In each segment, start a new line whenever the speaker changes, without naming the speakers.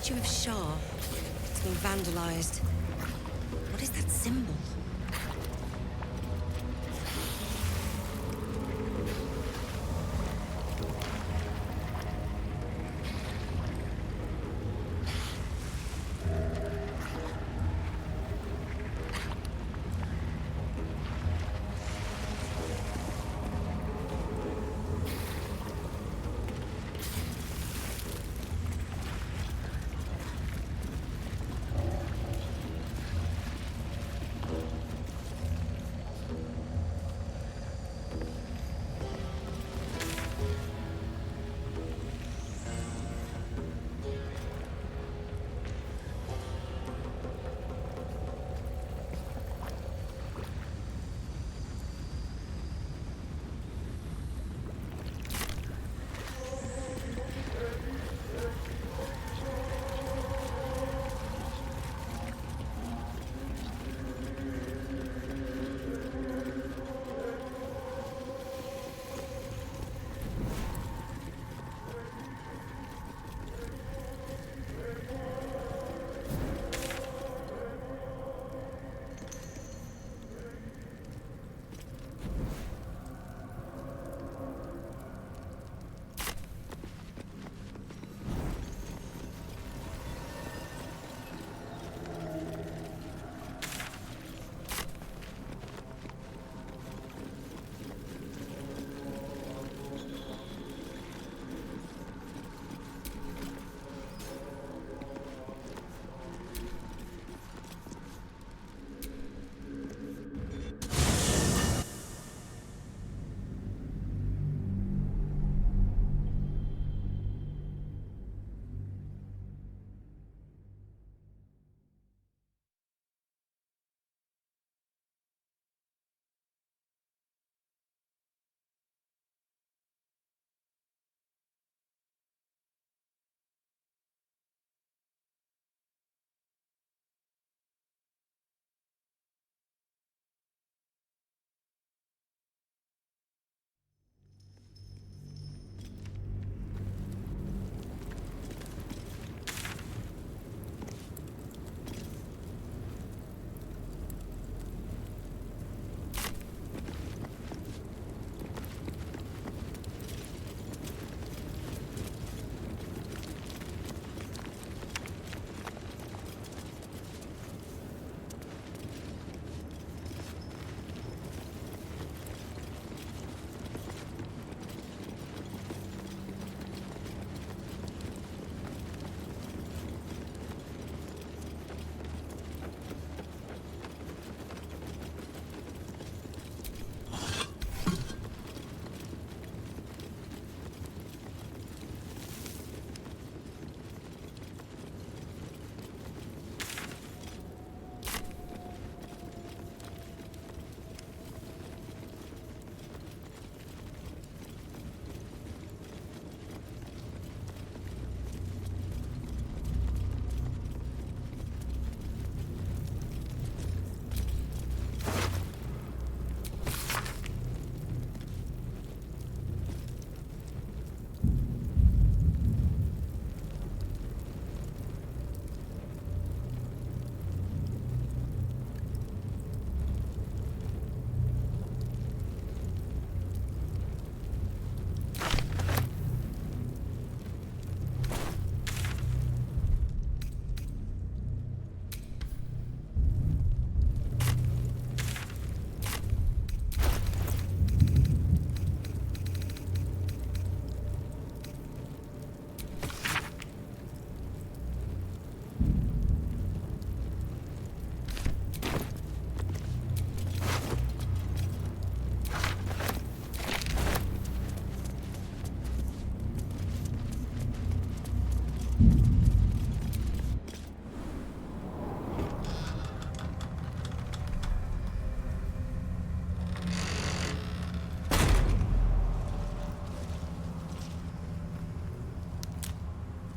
statue of Shah. It's been vandalized. What is that symbol?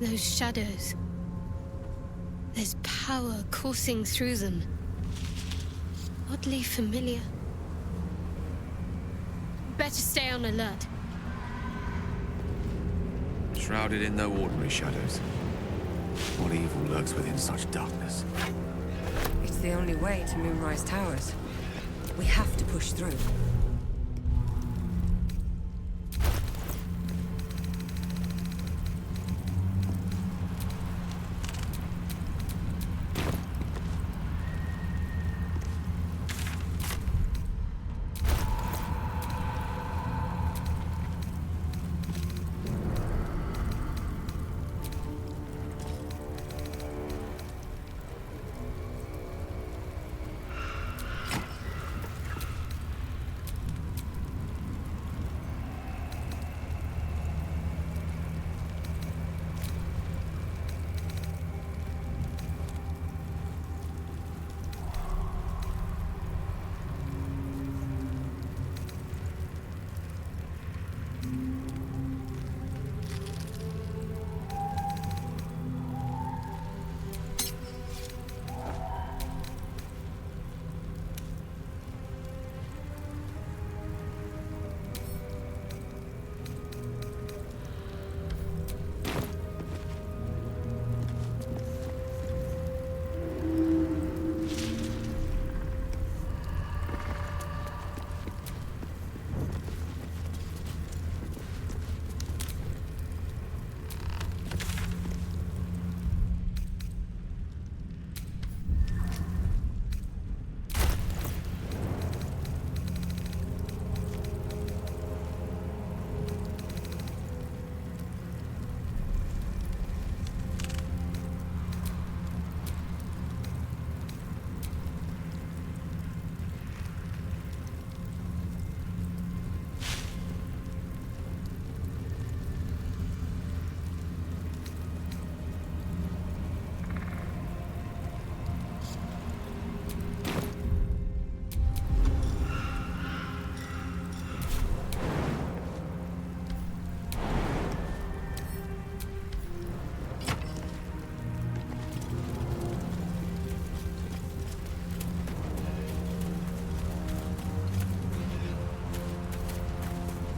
Those shadows. There's power coursing through them. Oddly familiar. Better stay on alert.
Shrouded in no ordinary shadows. What evil lurks within such darkness?
It's the only way to Moonrise Towers. We have to push through.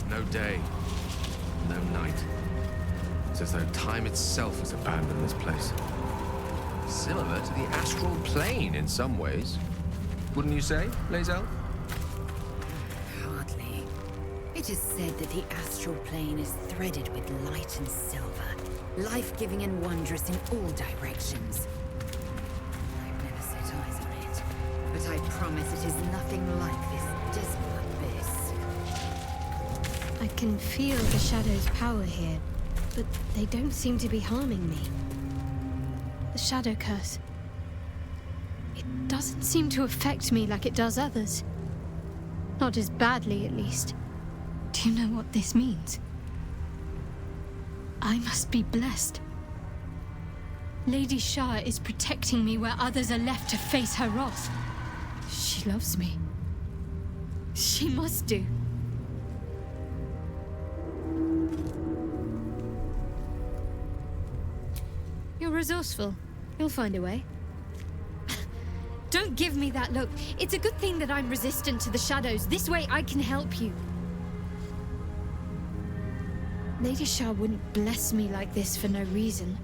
No day, no night. It's as though time itself has abandoned this place. Similar to the astral plane in some ways. Wouldn't you say, Lae'zel?
Hardly. It is said that the astral plane is threaded with light and silver, life-giving and wondrous in all directions. I've never set eyes on it, but I promise it is nothing like this dismal abyss.
I can feel the Shadow's power here, but they don't seem to be harming me. The Shadow Curse. It doesn't seem to affect me like it does others. Not as badly, at least. Do you know what this means? I must be blessed. Lady Shah is protecting me where others are left to face her wrath. She loves me. She must do. You're resourceful. You'll find a way. Don't give me that look. It's a good thing that I'm resistant to the shadows. This way I can help you. Lady Shah wouldn't bless me like this for no reason.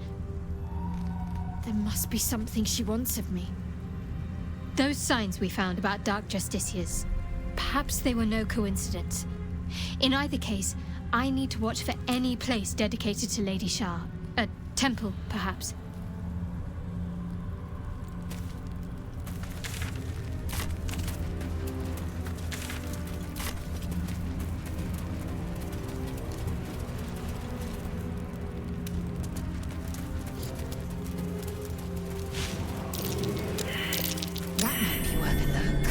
There must be something she wants of me. Those signs we found about Dark Justiciars, perhaps they were no coincidence. In either case, I need to watch for any place dedicated to Lady Shah. A temple, perhaps.
That might be worth a look.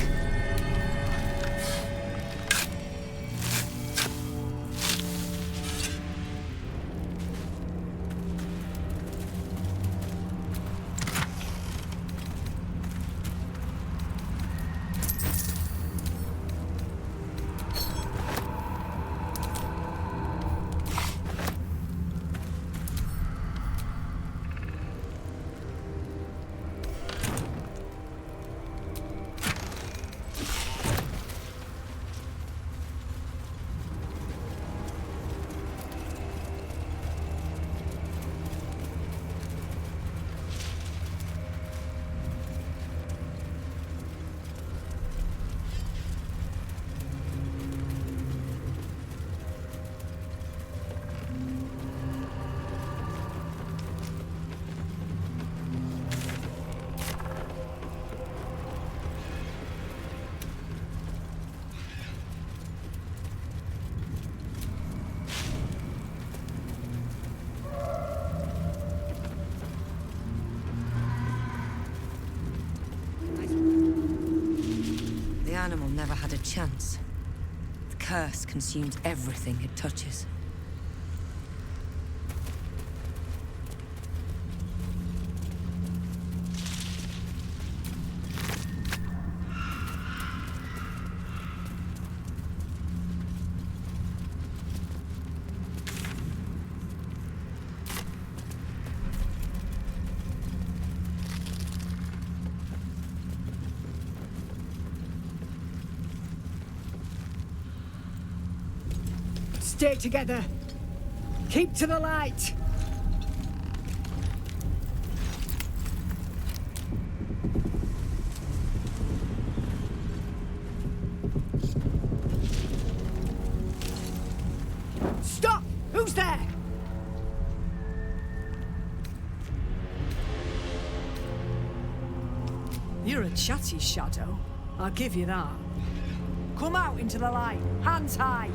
animal never had a chance. The curse consumes everything it touches.
Stay together. Keep to the light. Stop! Who's there? You're a chatty shadow. I'll give you that. Come out into the light. Hands high.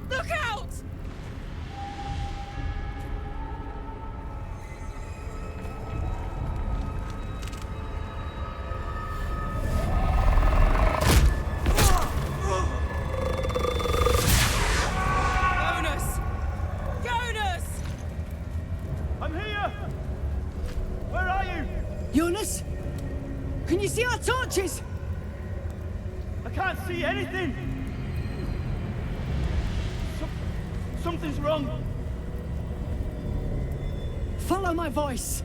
Look out! Jonas!
I'm here! Where are you?
Jonas? Can you see our torches?
I can't see anything! Something's wrong!
Follow my voice!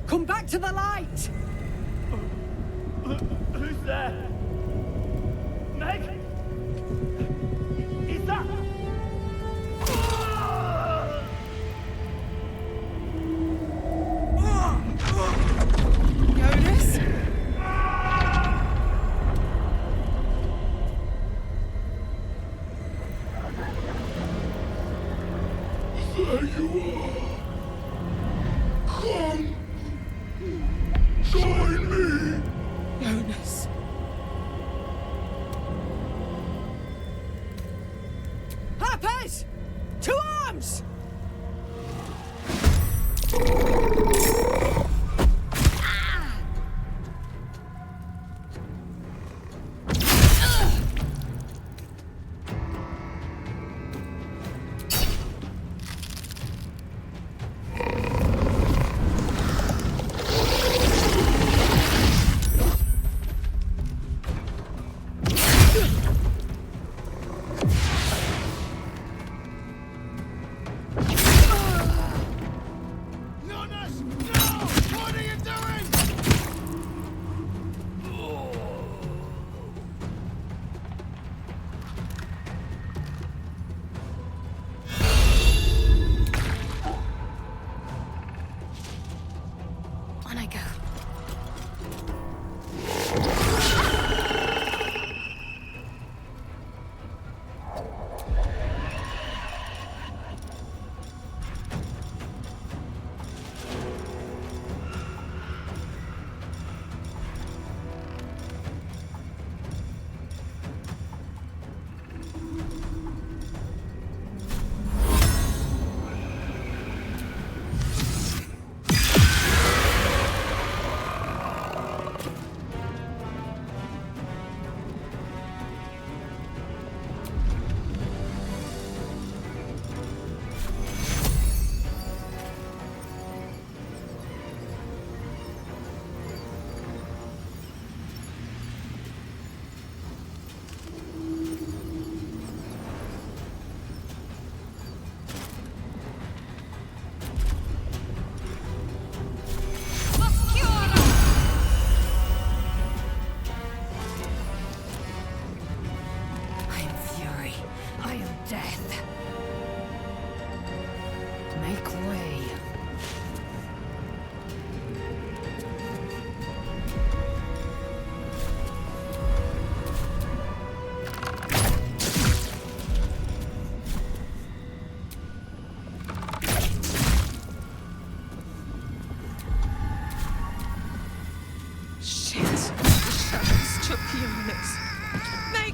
Come back to the light!
Who's there? Meg? Is that...
Jonas?
There you are. Come. Join me.
Jonas.
Harpers! To arms!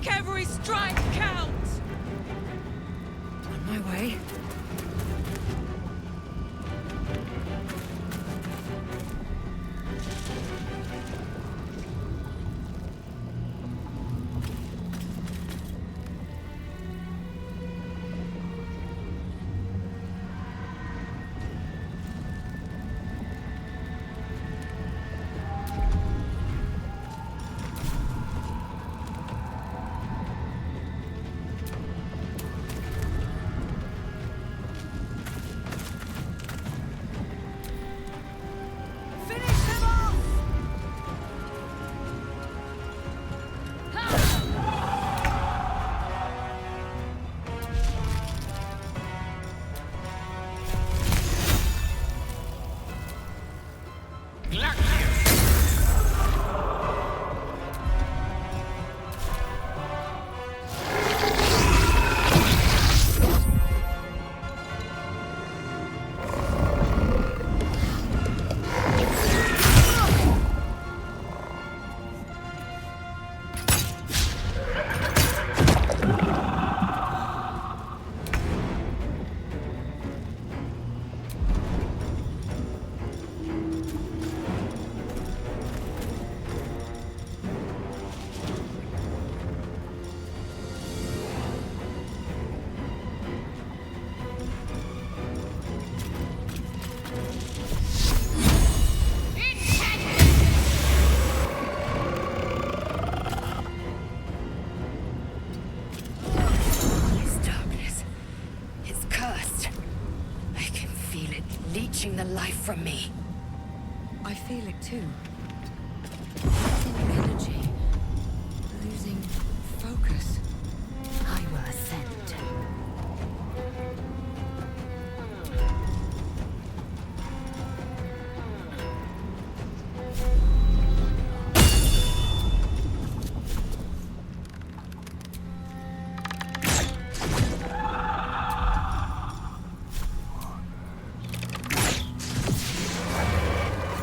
Make every strike count!
On my way.
The life from me.
I feel it too. Losing energy. Losing focus.
I will ascend.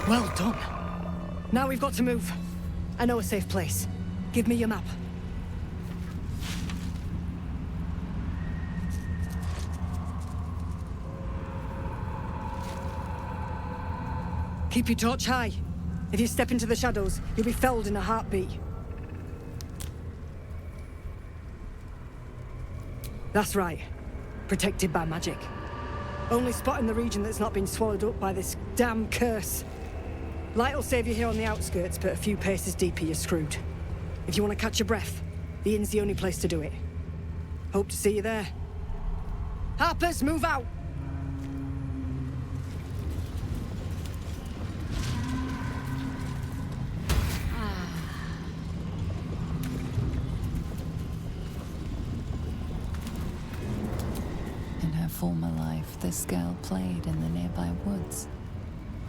Well done. Now we've got to move. I know a safe place. Give me your map. Keep your torch high. If you step into the shadows, you'll be felled in a heartbeat. That's right. Protected by magic. Only spot in the region that's not been swallowed up by this damn curse. Light will save you here on the outskirts, but a few paces deeper, you're screwed. If you want to catch your breath, the inn's the only place to do it. Hope to see you there. Harpers, move out!
In her former life, this girl played in the nearby woods.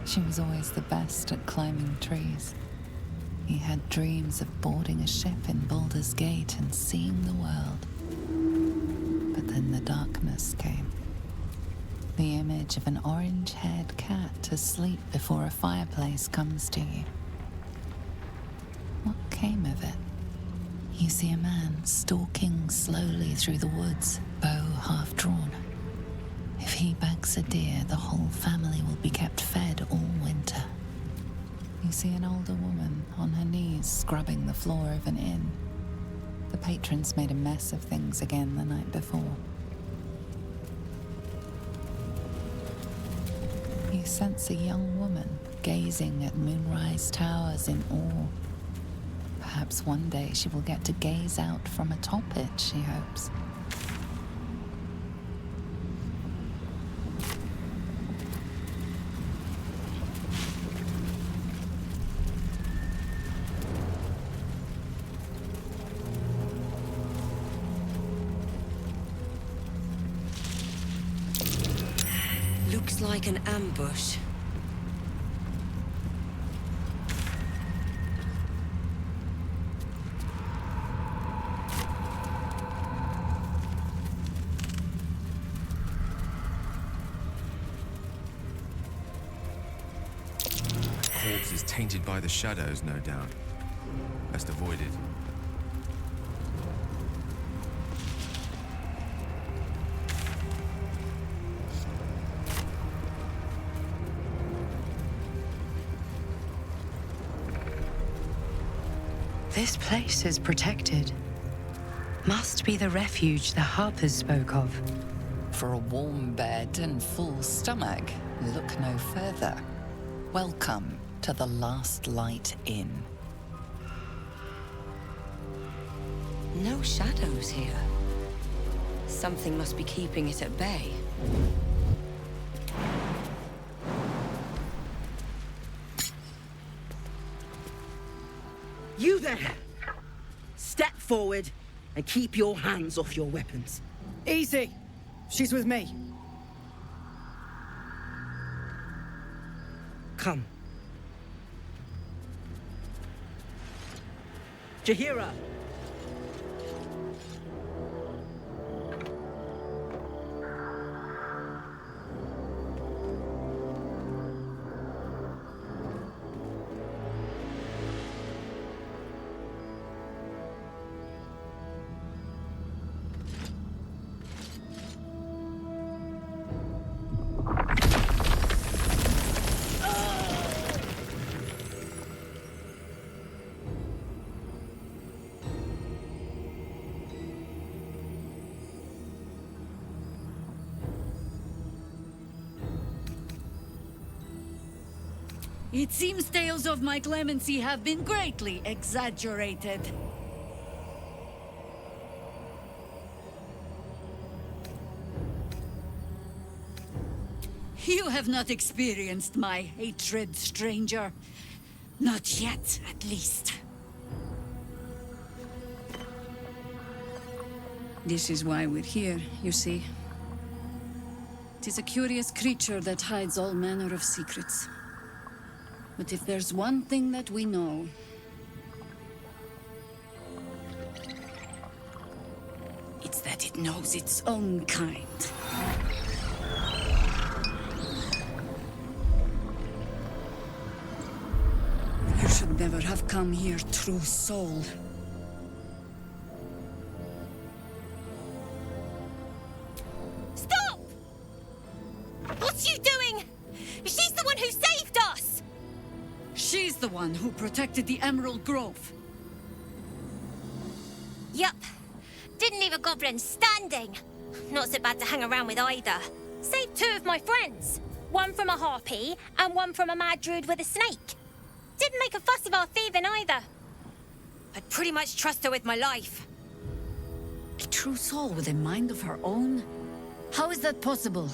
She was always the best at climbing trees. He had dreams of boarding a ship in Baldur's Gate and seeing the world. But then the darkness came. The image of an orange-haired cat asleep before a fireplace comes to you. What came of it? You see a man stalking slowly through the woods, bow half drawn. If he bags a deer, the whole family will be kept fed all winter. You see an older woman on her knees scrubbing the floor of an inn. The patrons made a mess of things again the night before. You sense a young woman gazing at moonrise towers in awe. Perhaps one day she will get to gaze out from atop it, she hopes.
Looks like an ambush.
Corpse is tainted by the shadows, no doubt. Best avoid it.
This place is protected. Must be the refuge the Harpers spoke of.
For a warm bed and full stomach, look no further. Welcome to the Last Light Inn.
No shadows here. Something must be keeping it at bay.
You there! Step forward and keep your hands off your weapons.
Easy. She's with me.
Come. Jahira!
It seems tales of my clemency have been greatly exaggerated. You have not experienced my hatred, stranger. Not yet, at least. This is why we're here, you see. It is a curious creature that hides all manner of secrets. But if there's one thing that we know, it's that it knows its own kind. You should never have come here, true soul.
Stop! What's you doing? She's the one who saved us!
She's the one who protected the Emerald Grove.
Yup. Didn't leave a goblin standing. Not so bad to hang around with either. Saved two of my friends. One from a harpy, and one from a mad druid with a snake. Didn't make a fuss of our thieving either.
I'd pretty much trust her with my life.
A true soul with a mind of her own? How is that possible?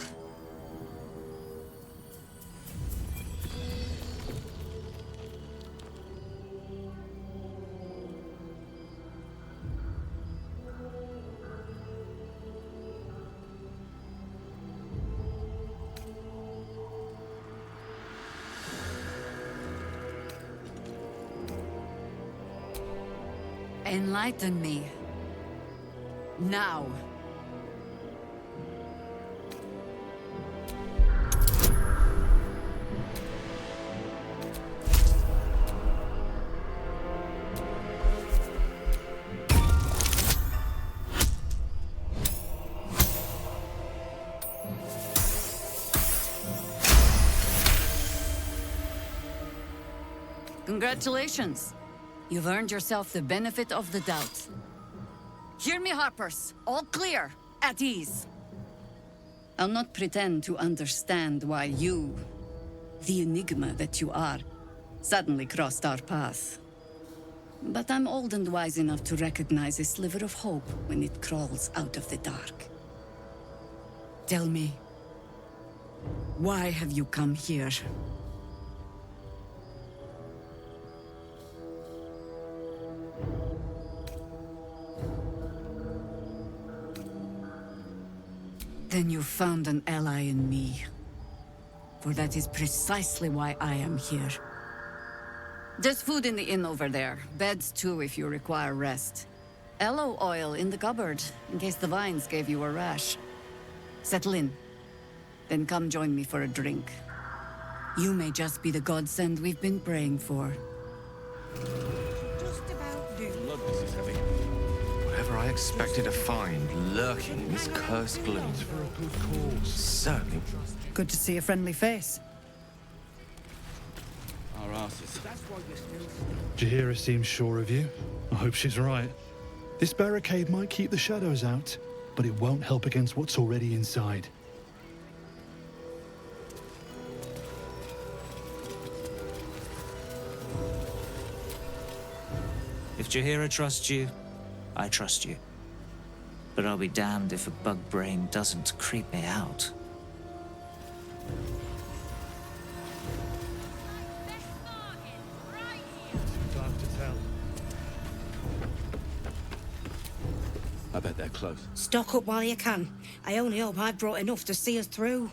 Enlighten me. Now. Congratulations. You've earned yourself the benefit of the doubt. Hear me, Harpers. All clear. At ease. I'll not pretend to understand why you, the enigma that you are, suddenly crossed our path. But I'm old and wise enough to recognize a sliver of hope when it crawls out of the dark. Tell me, why have you come here? Then you found an ally in me. For that is precisely why I am here. There's food in the inn over there. Beds too if you require rest. Aloe oil in the cupboard, in case the vines gave you a rash. Settle in. Then come join me for a drink. You may just be the godsend we've been praying for.
Just about do.
Whatever I expected to find lurking in this cursed gloom. Certainly.
Good to see a friendly face.
our asses.
Jaheira seems sure of you. I hope she's right. This barricade might keep the shadows out, but it won't help against what's already inside.
If Jaheira trusts you, I trust you. But I'll be damned if a bug brain doesn't creep me out.
Time to tell.
I bet they're close.
Stock up while you can. I only hope I've brought enough to see us through.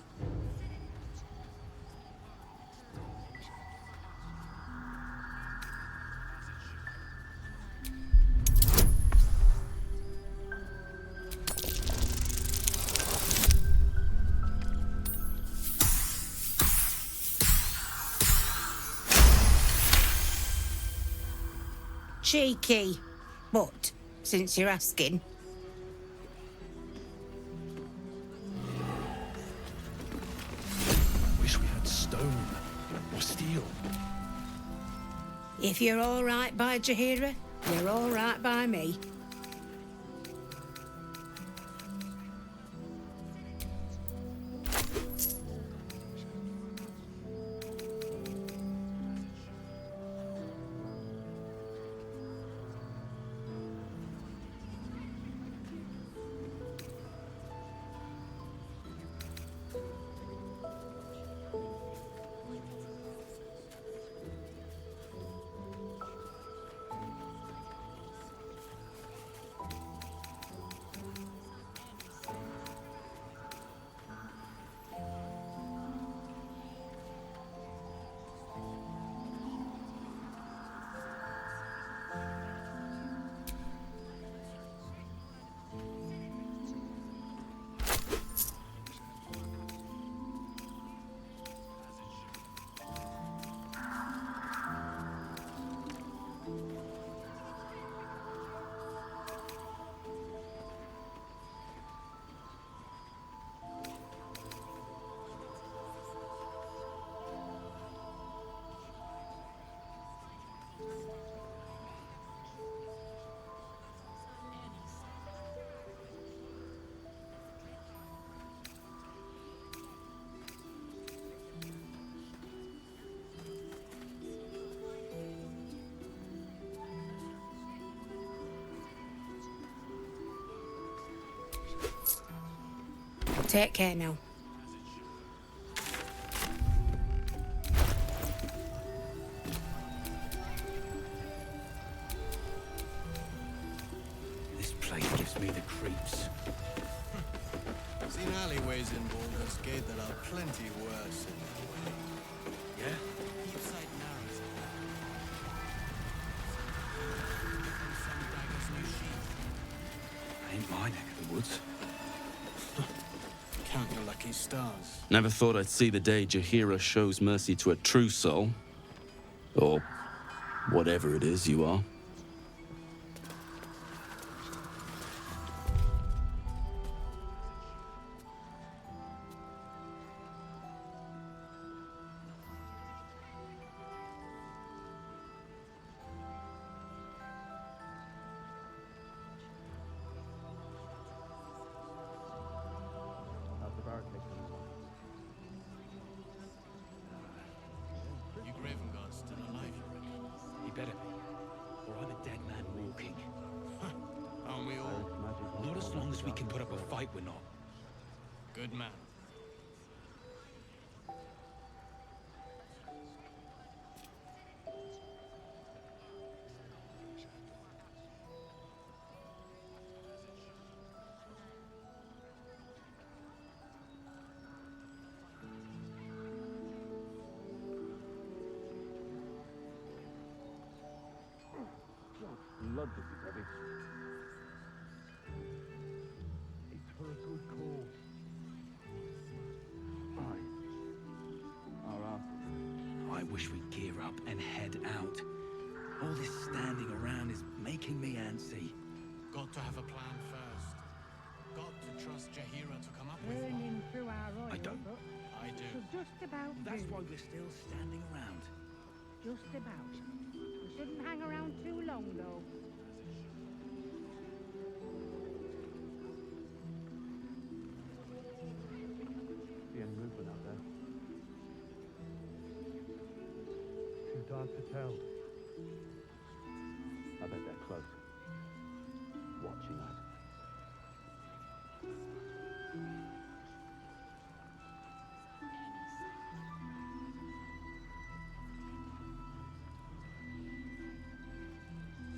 Cheeky. But, since you're asking...
Wish we had stone or steel.
If you're all right by Jaheira, you're all right by me. Take care now.
This place gives me the creeps.
Seen alleyways in Baldur's Gate that are plenty worse in that way.
Yeah?
Keepside narrows. Some dagger's new sheath.
Ain't my neck of the woods.
Count your lucky stars.
Never thought I'd see the day Jaheira shows mercy to a true soul. Or whatever it is you are.
You Graven God's still alive, you reckon?
He better be, or I'm a dead man walking.
Aren't we all?
Not as long as we can put up a fight, we're not.
Good man.
Blood to be ready. It's for a good cause. Our asses.
I wish we'd gear up and head out. All this standing around is making me antsy.
Got to have a plan first. Got to trust Jaheira to come up with one.
Burning through our oil,
I don't.
but
I do.
just about
That's
due.
why we're still standing around.
Just about. We shouldn't hang around too long, though.
See any movement out there? Too dark to tell. I bet they're close. Watching us.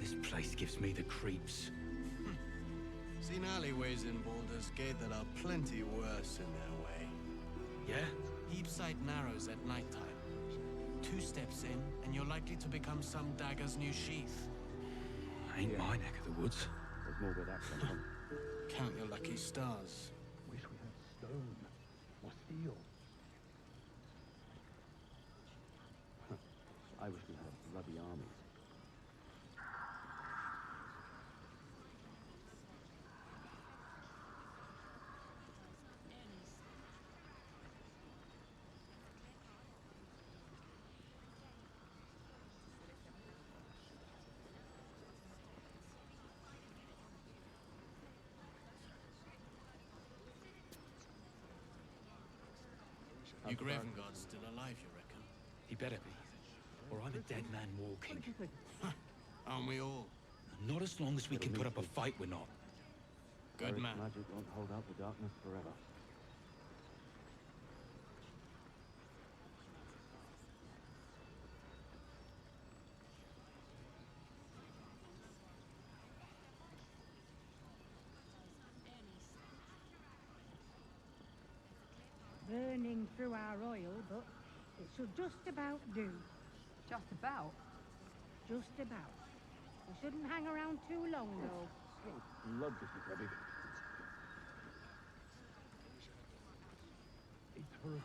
This place gives me the creeps.
Seen alleyways in Baldur's Gate that are plenty worse in their way.
Yeah?
Heapside narrows at nighttime. 2 steps in, and you're likely to become some dagger's new sheath.
Ain't my neck of the woods.
There's more where that comes from.
Count your lucky stars.
Wish we had stone or steel. I wish we had a bloody army.
Your Graven God's still alive, you reckon?
He better be, or I'm a dead man walking.
Aren't we all?
Not as long as we can put up a fight, we're not.
Good man.
Magic won't hold out the darkness forever.
Burning through our oil, but it should just about do.
Just about?
Just about. We shouldn't hang around too long, though.
Love this, Debbie.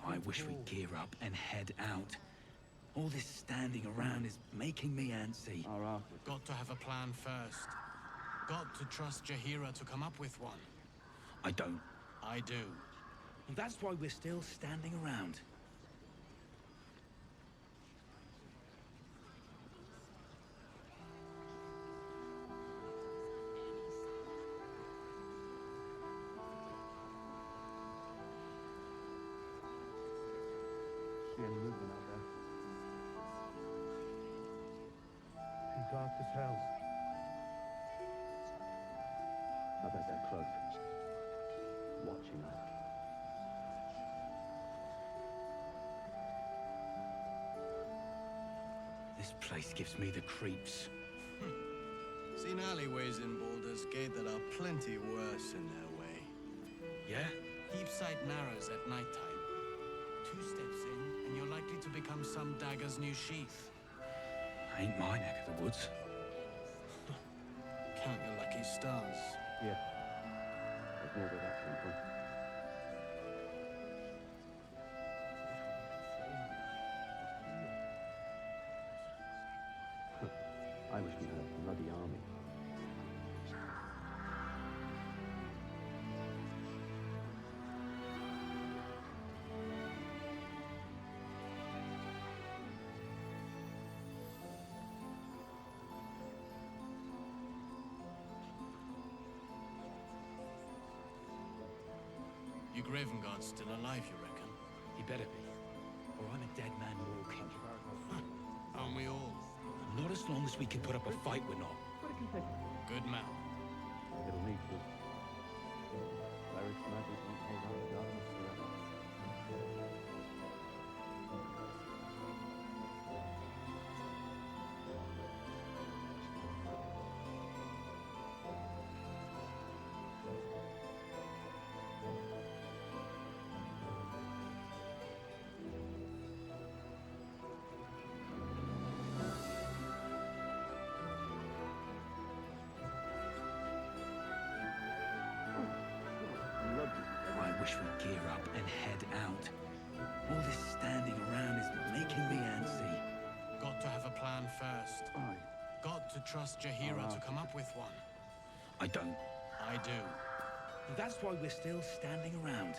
I wish we'd gear up and head out. All this standing around is making me antsy.
Got to have a plan first. Got to trust Jaheira to come up with one.
I don't.
I do.
And that's why we're still standing around.
See any movement out there? Too dark to tell. I bet they're close. Watching us.
This place gives me the creeps.
Seen alleyways in Baldur's Gate that are plenty worse in their way.
Yeah?
Heapside narrows at nighttime. 2 steps in, and you're likely to become some dagger's new sheath.
Ain't my neck of the woods.
Count your lucky stars.
Yeah. There's more where that came from. I wish we had a bloody army.
Your Graven God's still alive, you reckon?
He better be, or I'm a dead man walking.
Aren't we all?
Not as long as we can put up a fight, we're not.
Good man.
It'll need to. Clerics magic won't hold out the darkness forever.
I wish we'd gear up and head out. All this standing around is making me antsy.
Got to have a plan first. Got to trust Jaheira to come up with one.
I don't.
I do.
And that's why we're still standing around.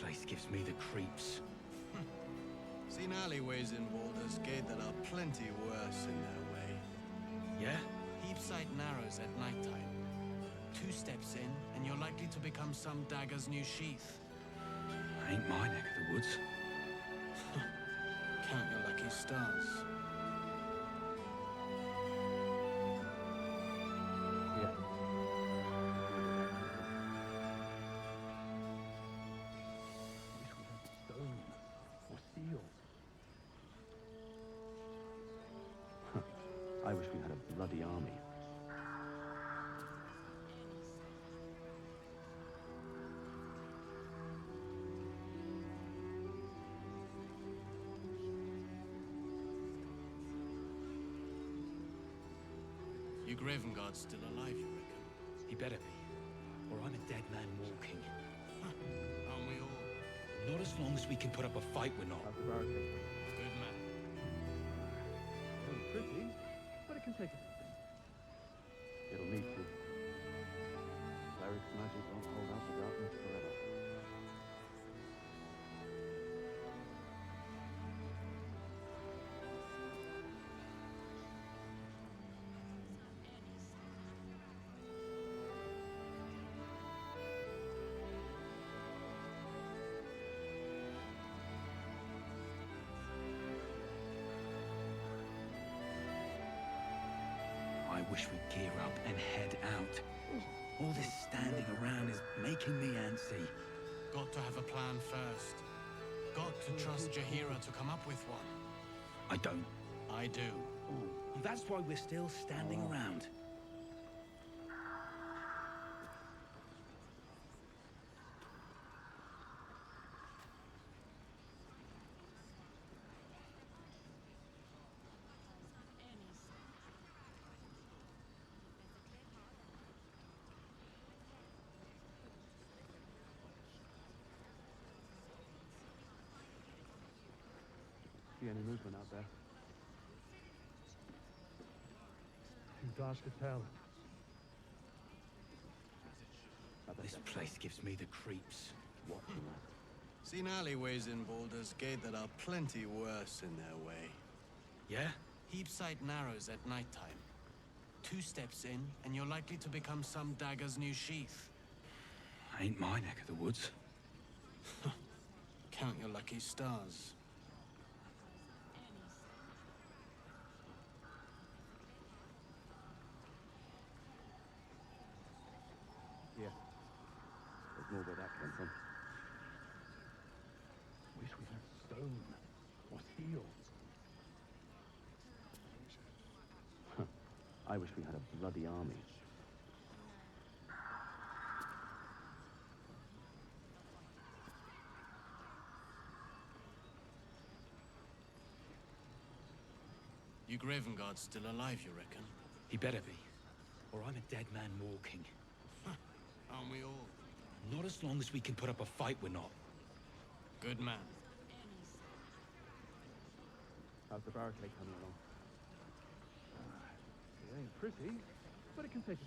place gives me the creeps.
Seen alleyways in Baldur's Gate that are plenty worse in their way.
Yeah?
Heapside narrows at nighttime. 2 steps in, and you're likely to become some dagger's new sheath.
Ain't my neck of the woods.
Count your lucky stars.
Yeah. Wish we had stone or steel. I wish we had a bloody army.
Your Gravenguard's still alive, you reckon?
He better be, or I'm a dead man walking.
Aren't we all?
Not as long as we can put up a fight, we're not.
Good man.
Pretty, but it can take It'll need to. Cleric's magic won't hold out the darkness forever.
I wish we'd gear up and head out. All this standing around is making me antsy.
Got to have a plan first. Got to trust Jaheira to come up with one.
I don't.
I do.
That's why we're still standing around.
See any movement out there? Too dark to tell.
This place gives me the creeps.
What?
Seen alleyways in Baldur's Gate that are plenty worse in their way.
Yeah?
Heapside narrows at nighttime. 2 steps in, and you're likely to become some dagger's new sheath.
Ain't my neck of the woods.
Count your lucky stars.
Yeah. There's more where that came from. Wish we had stone or steel. I wish we had a bloody army.
Your Gravenguard's still alive, you reckon?
He better be, or I'm a dead man walking.
Aren't we all?
Not as long as we can put up a fight, we're not.
Good man.
How's the barricade coming along? It ain't pretty, but it can take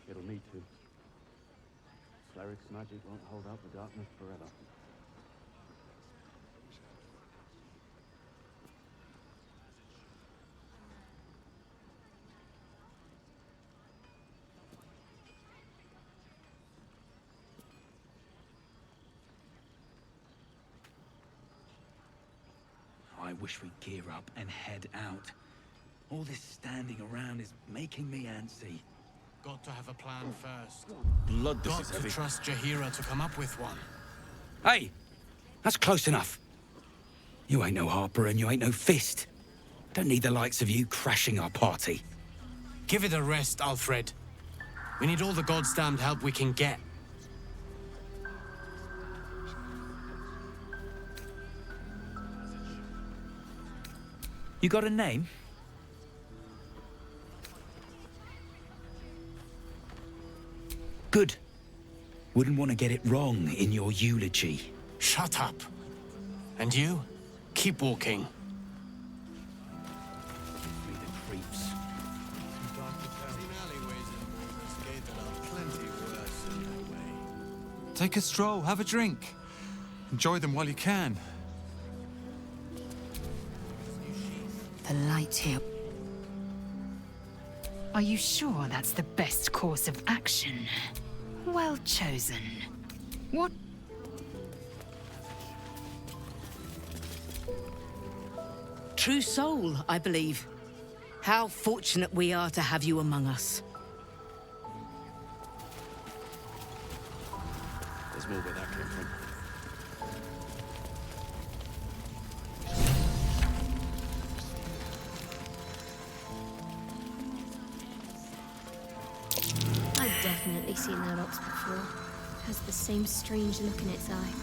It'll need to. Cleric's magic won't hold out the darkness forever.
I wish we'd gear up and head out. All this standing around is making me antsy.
Got to have a plan first.
Blood, this
Got
is
to
heavy.
trust Jaheira to come up with one.
Hey! That's close enough. You ain't no Harper and you ain't no Fist. Don't need the likes of you crashing our party.
Give it a rest, Alfred. We need all the goddamned help we can get.
You got a name? Good. Wouldn't want to get it wrong in your eulogy.
Shut up. And you? Keep walking.
Give me the creeps.
Seen alleyways in Baldur's Gate that are plenty worse in their way.
Take a stroll, have a drink. Enjoy them while you can.
The light here. Are you sure that's the best course of action? Well chosen. What?
True soul, I believe. How fortunate we are to have you among us.
There's more where that came from.
I've definitely seen that ox before. Has the same strange look in its eye.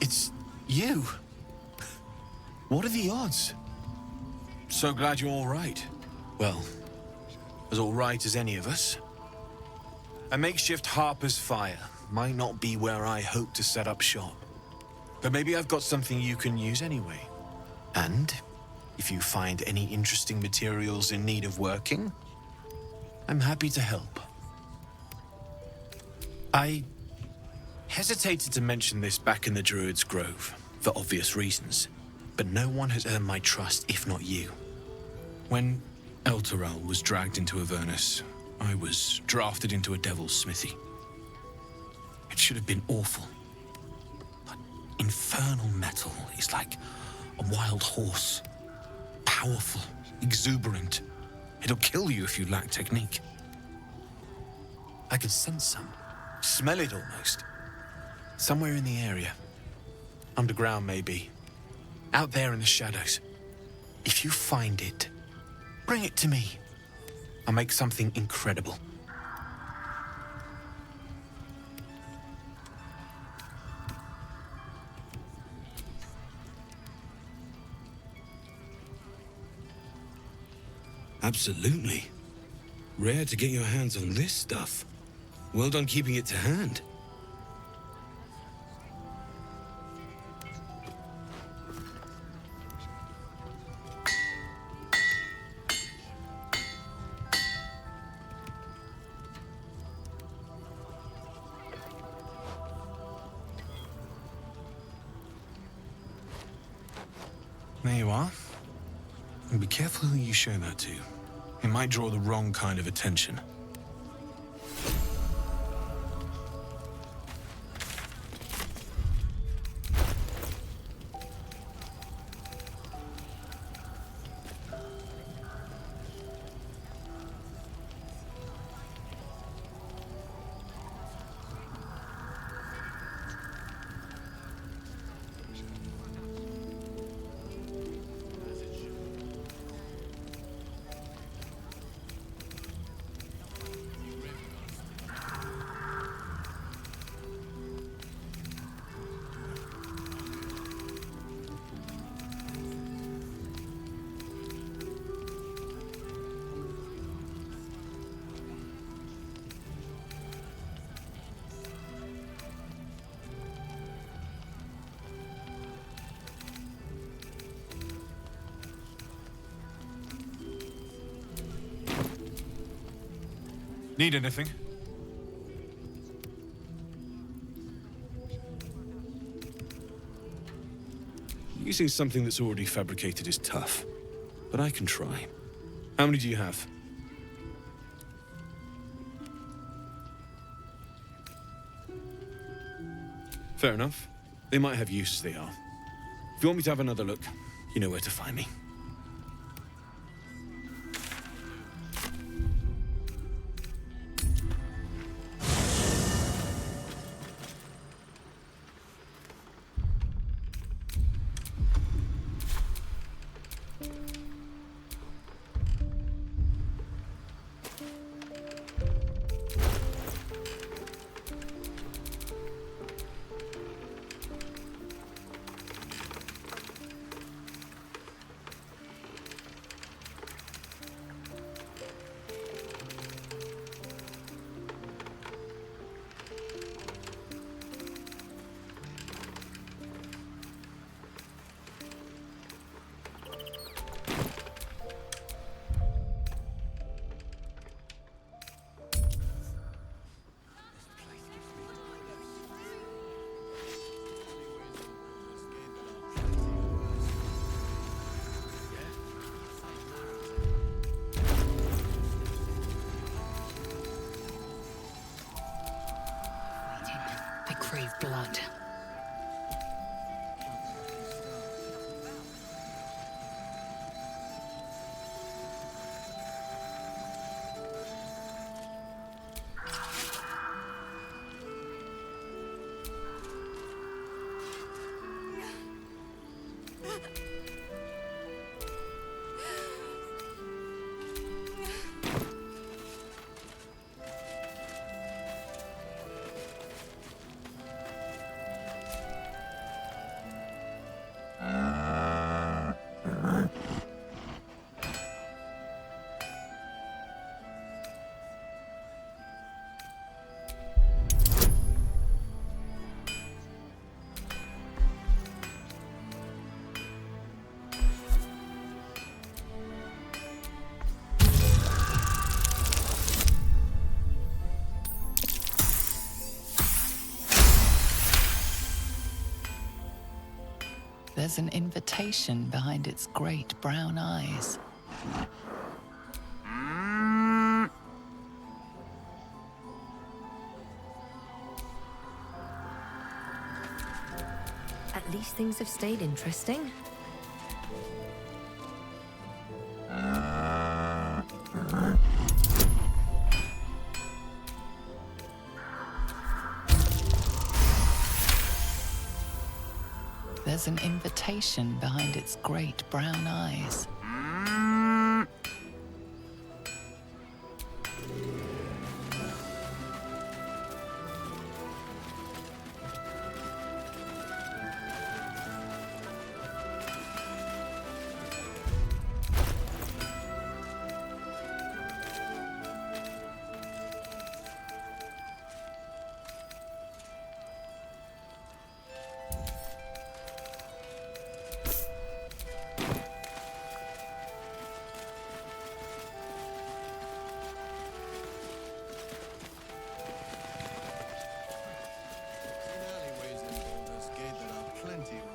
It's you. What are the odds? So glad you're all right. Well, as all right as any of us. A makeshift Harper's Fire might not be where I hope to set up shop. But maybe I've got something you can use anyway. And if you find any interesting materials in need of working, I'm happy to help. I hesitated to mention this back in the Druid's Grove, for obvious reasons, but no one has earned my trust if not you. When Elturel was dragged into Avernus, I was drafted into a devil's smithy. It should have been awful. But infernal metal is like a wild horse. Powerful, exuberant. It'll kill you if you lack technique. I can sense some. Smell it almost. Somewhere in the area. Underground, maybe. Out there in the shadows. If you find it, bring it to me. I'll make something incredible.
Absolutely. Rare to get your hands on this stuff. Well done keeping it to hand.
There you are. And be careful who you show that to. It might draw the wrong kind of attention. Need anything? Using something that's already fabricated is tough, but I can try. How many do you have? Fair enough. They might have use as they are. If you want me to have another look, you know where to find me.
blood.
There's an invitation behind its great brown eyes.
At least things have stayed interesting.
There's an invitation behind its great brown eyes.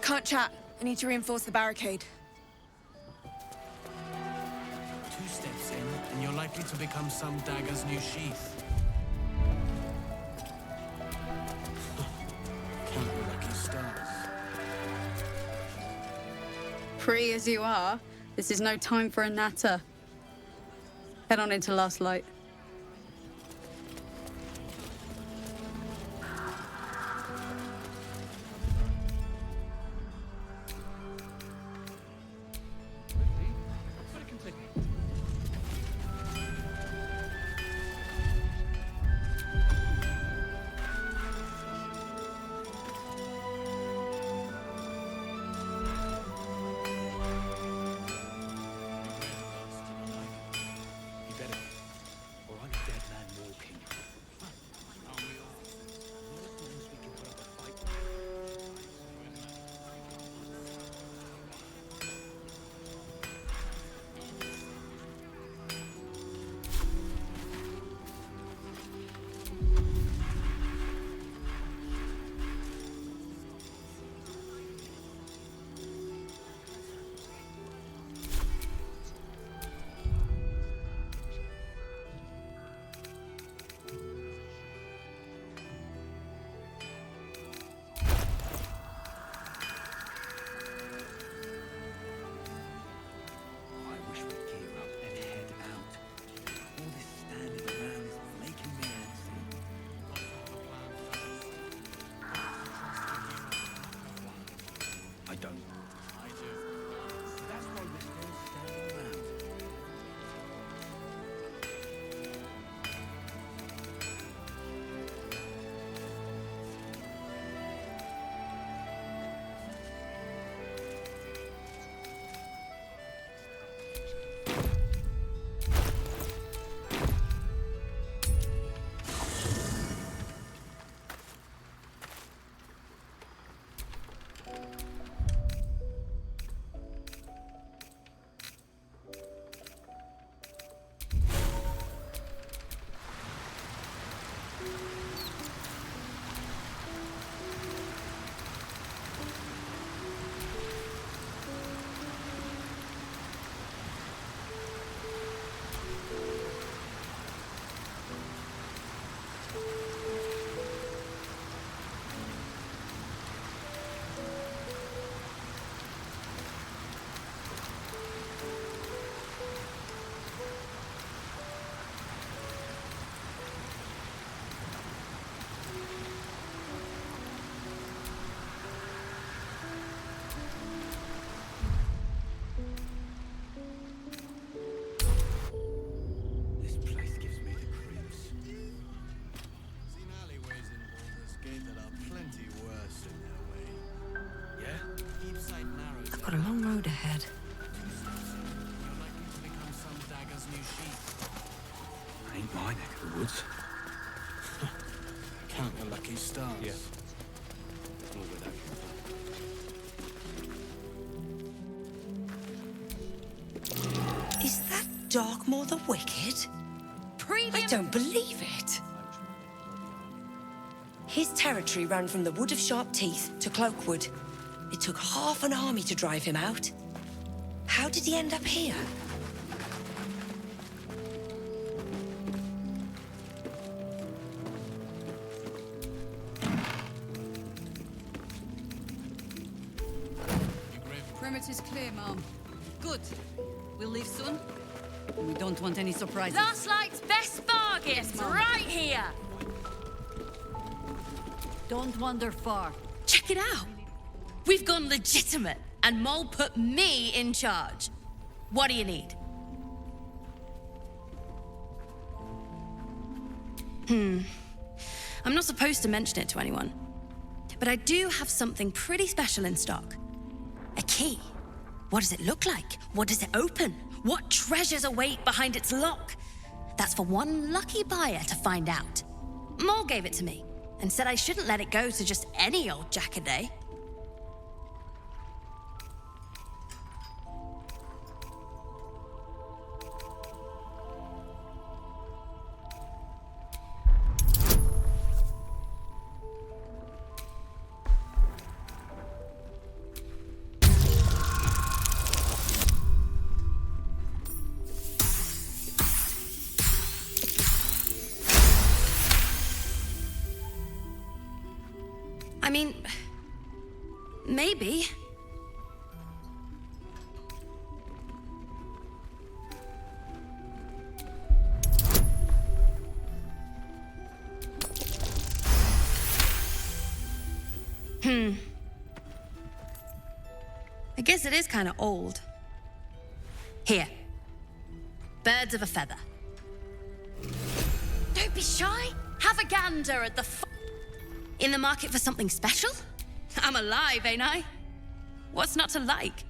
Can't chat. I need to reinforce the barricade.
2 steps in, and you're likely to become some dagger's new sheath. Count your lucky stars.
Free as you are, this is no time for a natter. Head on into Last Light.
new sheep.
Ain't my neck of the woods.
Count your lucky stars.
Yeah. All without you.
Is that Darkmoor the Wicked? I don't believe it. His territory ran from the Wood of Sharp Teeth to Cloakwood. It took half an army to drive him out. How did he end up here?
Perimeter's clear, Mom. Good. We'll leave soon. We don't want any surprises.
Last Light's best bargains,
Mom.
right here.
Don't wander far.
Check it out. We've gone legitimate, and Mole put me in charge. What do you need? I'm not supposed to mention it to anyone, but I do have something pretty special in stock. A key. What does it look like? What does it open? What treasures await behind its lock? That's for one lucky buyer to find out. Mole gave it to me and said I shouldn't let it go to just any old jackaday. I mean, maybe. I guess it is kind of old. Here. Birds of a feather. Don't be shy. Have a gander at the In the market for something special? I'm alive, ain't I? What's not to like?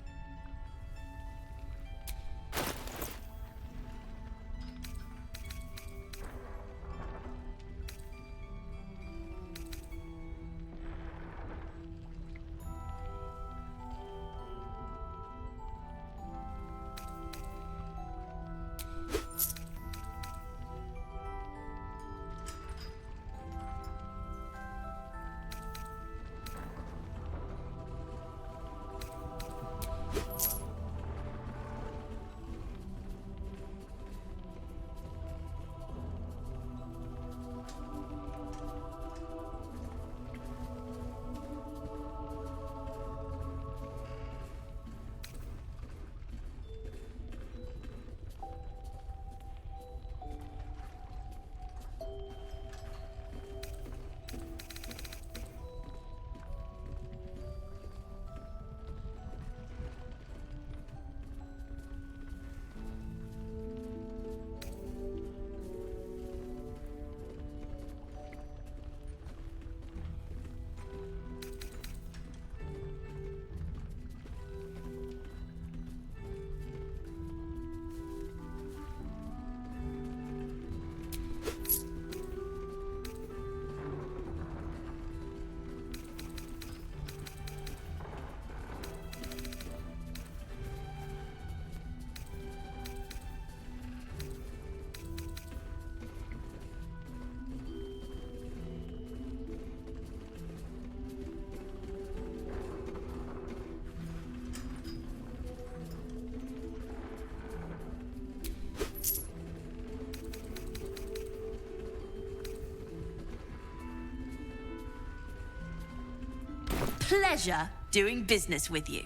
Pleasure doing business with you.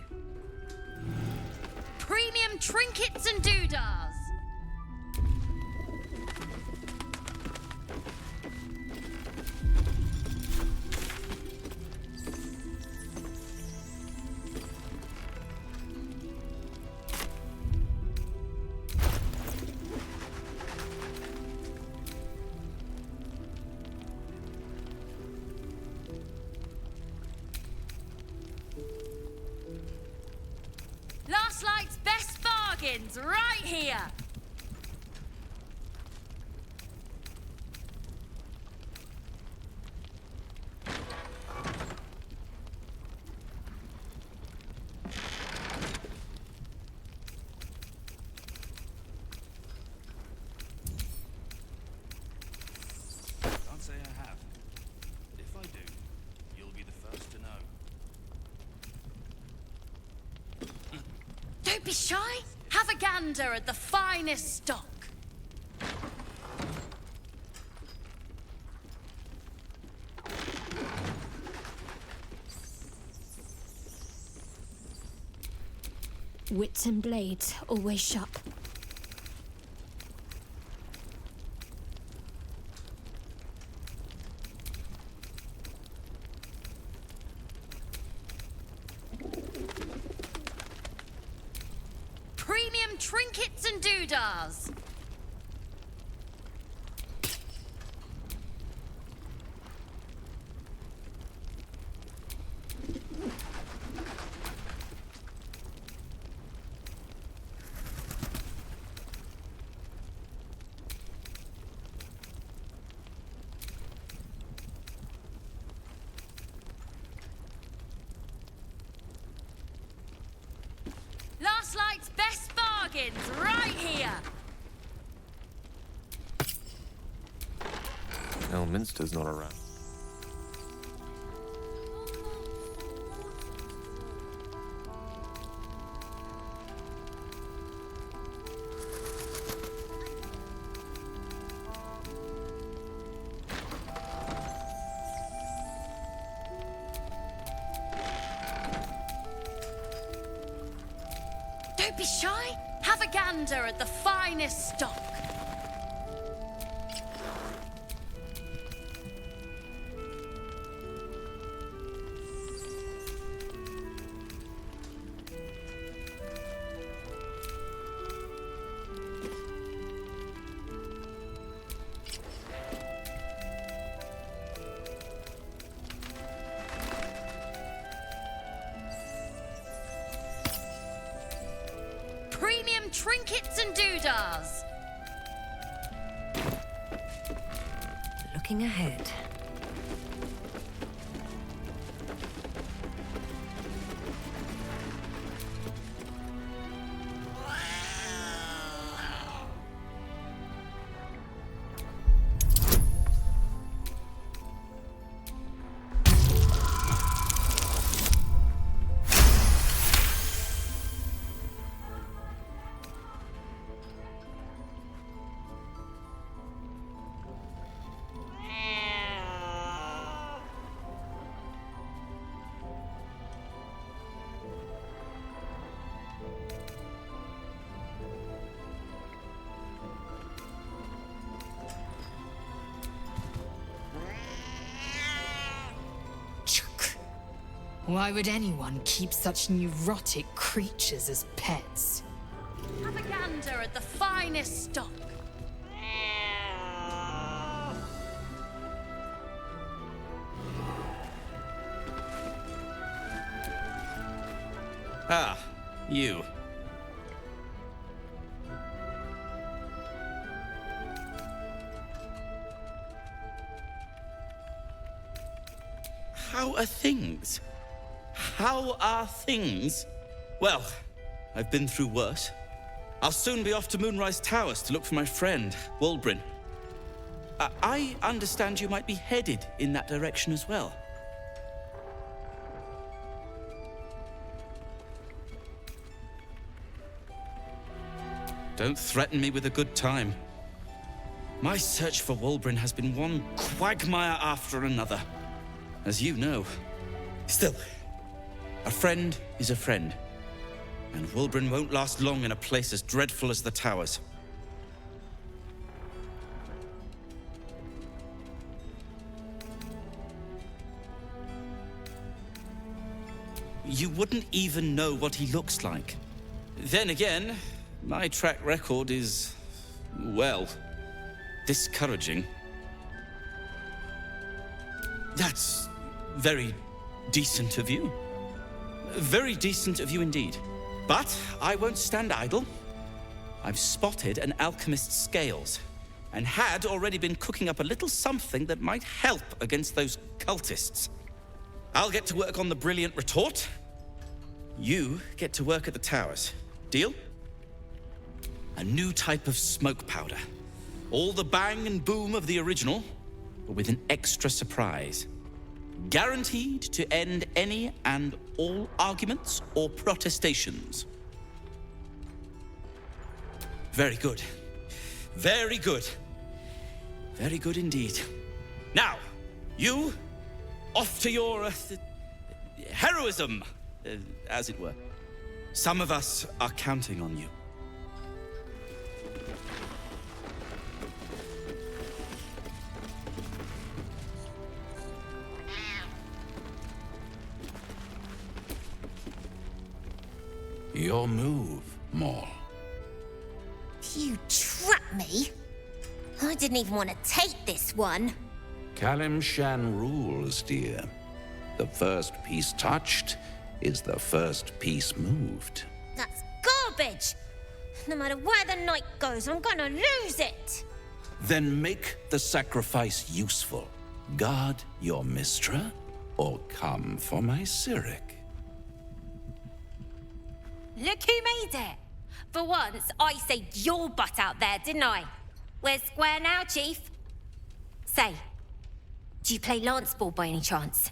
Premium trinkets and doodahs. Last Light's best bargains right here. Don't be shy. Have a gander at the finest stock.
Wits and blades, always sharp.
Premium trinkets and doodahs. Last Light's best bargains right here.
Elminster's not around.
Don't be shy. Have a gander at the finest stock. Premium trinkets and doodahs.
Looking ahead.
Why would anyone keep such neurotic creatures as pets?
Have a gander at the finest stock.
Ah, you. How are things? How are things? Well, I've been through worse. I'll soon be off to Moonrise Towers to look for my friend, Wulbrin. I understand you might be headed in that direction as well. Don't threaten me with a good time. My search for Wulbrin has been one quagmire after another, as you know. Still, a friend is a friend, and Wulbrin won't last long in a place as dreadful as the Towers. You wouldn't even know what he looks like. Then again, my track record is, well, discouraging. That's very decent of you. Very decent of you indeed. But I won't stand idle. I've spotted an alchemist's scales, and had already been cooking up a little something that might help against those cultists. I'll get to work on the brilliant retort. You get to work at the Towers. Deal? A new type of smoke powder. All the bang and boom of the original, but with an extra surprise. Guaranteed to end any and all arguments or protestations. Very good. Very good. Very good indeed. Now, you, off to your heroism, as it were. Some of us are counting on you.
Your move, Maul.
You trapped me? I didn't even want to take this one.
Kalimshan rules, dear. The first piece touched is the first piece moved.
That's garbage! No matter where the night goes, I'm gonna lose it!
Then make the sacrifice useful. Guard your Mistra, or come for my Cyric.
Look who made it! For once, I saved your butt out there, didn't I? We're square now, Chief. Say, do you play lance ball by any chance?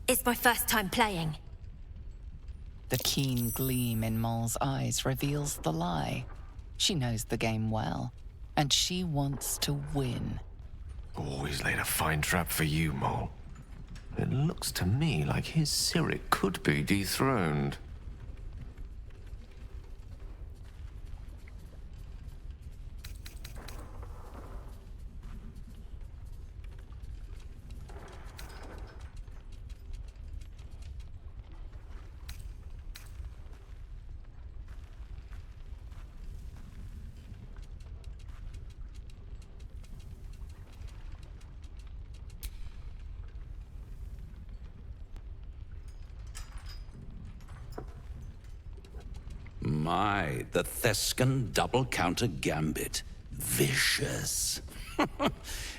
It's my first time playing.
The keen gleam in Maul's eyes reveals the lie. She knows the game well, and she wants to win.
Always laid a fine trap for you, Maul. It looks to me like his Cyric could be dethroned.
My, the Thescan double counter gambit. Vicious.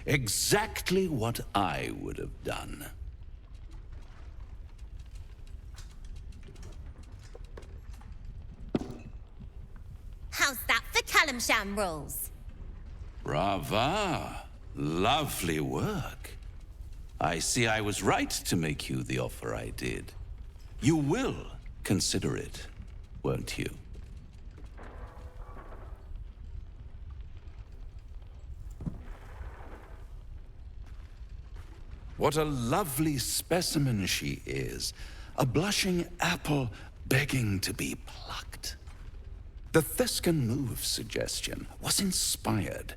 Exactly what I would have done.
How's that for Kalimshan rules?
Brava. Lovely work. I see I was right to make you the offer I did. You will consider it, won't you? What a lovely specimen she is. A blushing apple begging to be plucked. The Thescan move suggestion was inspired.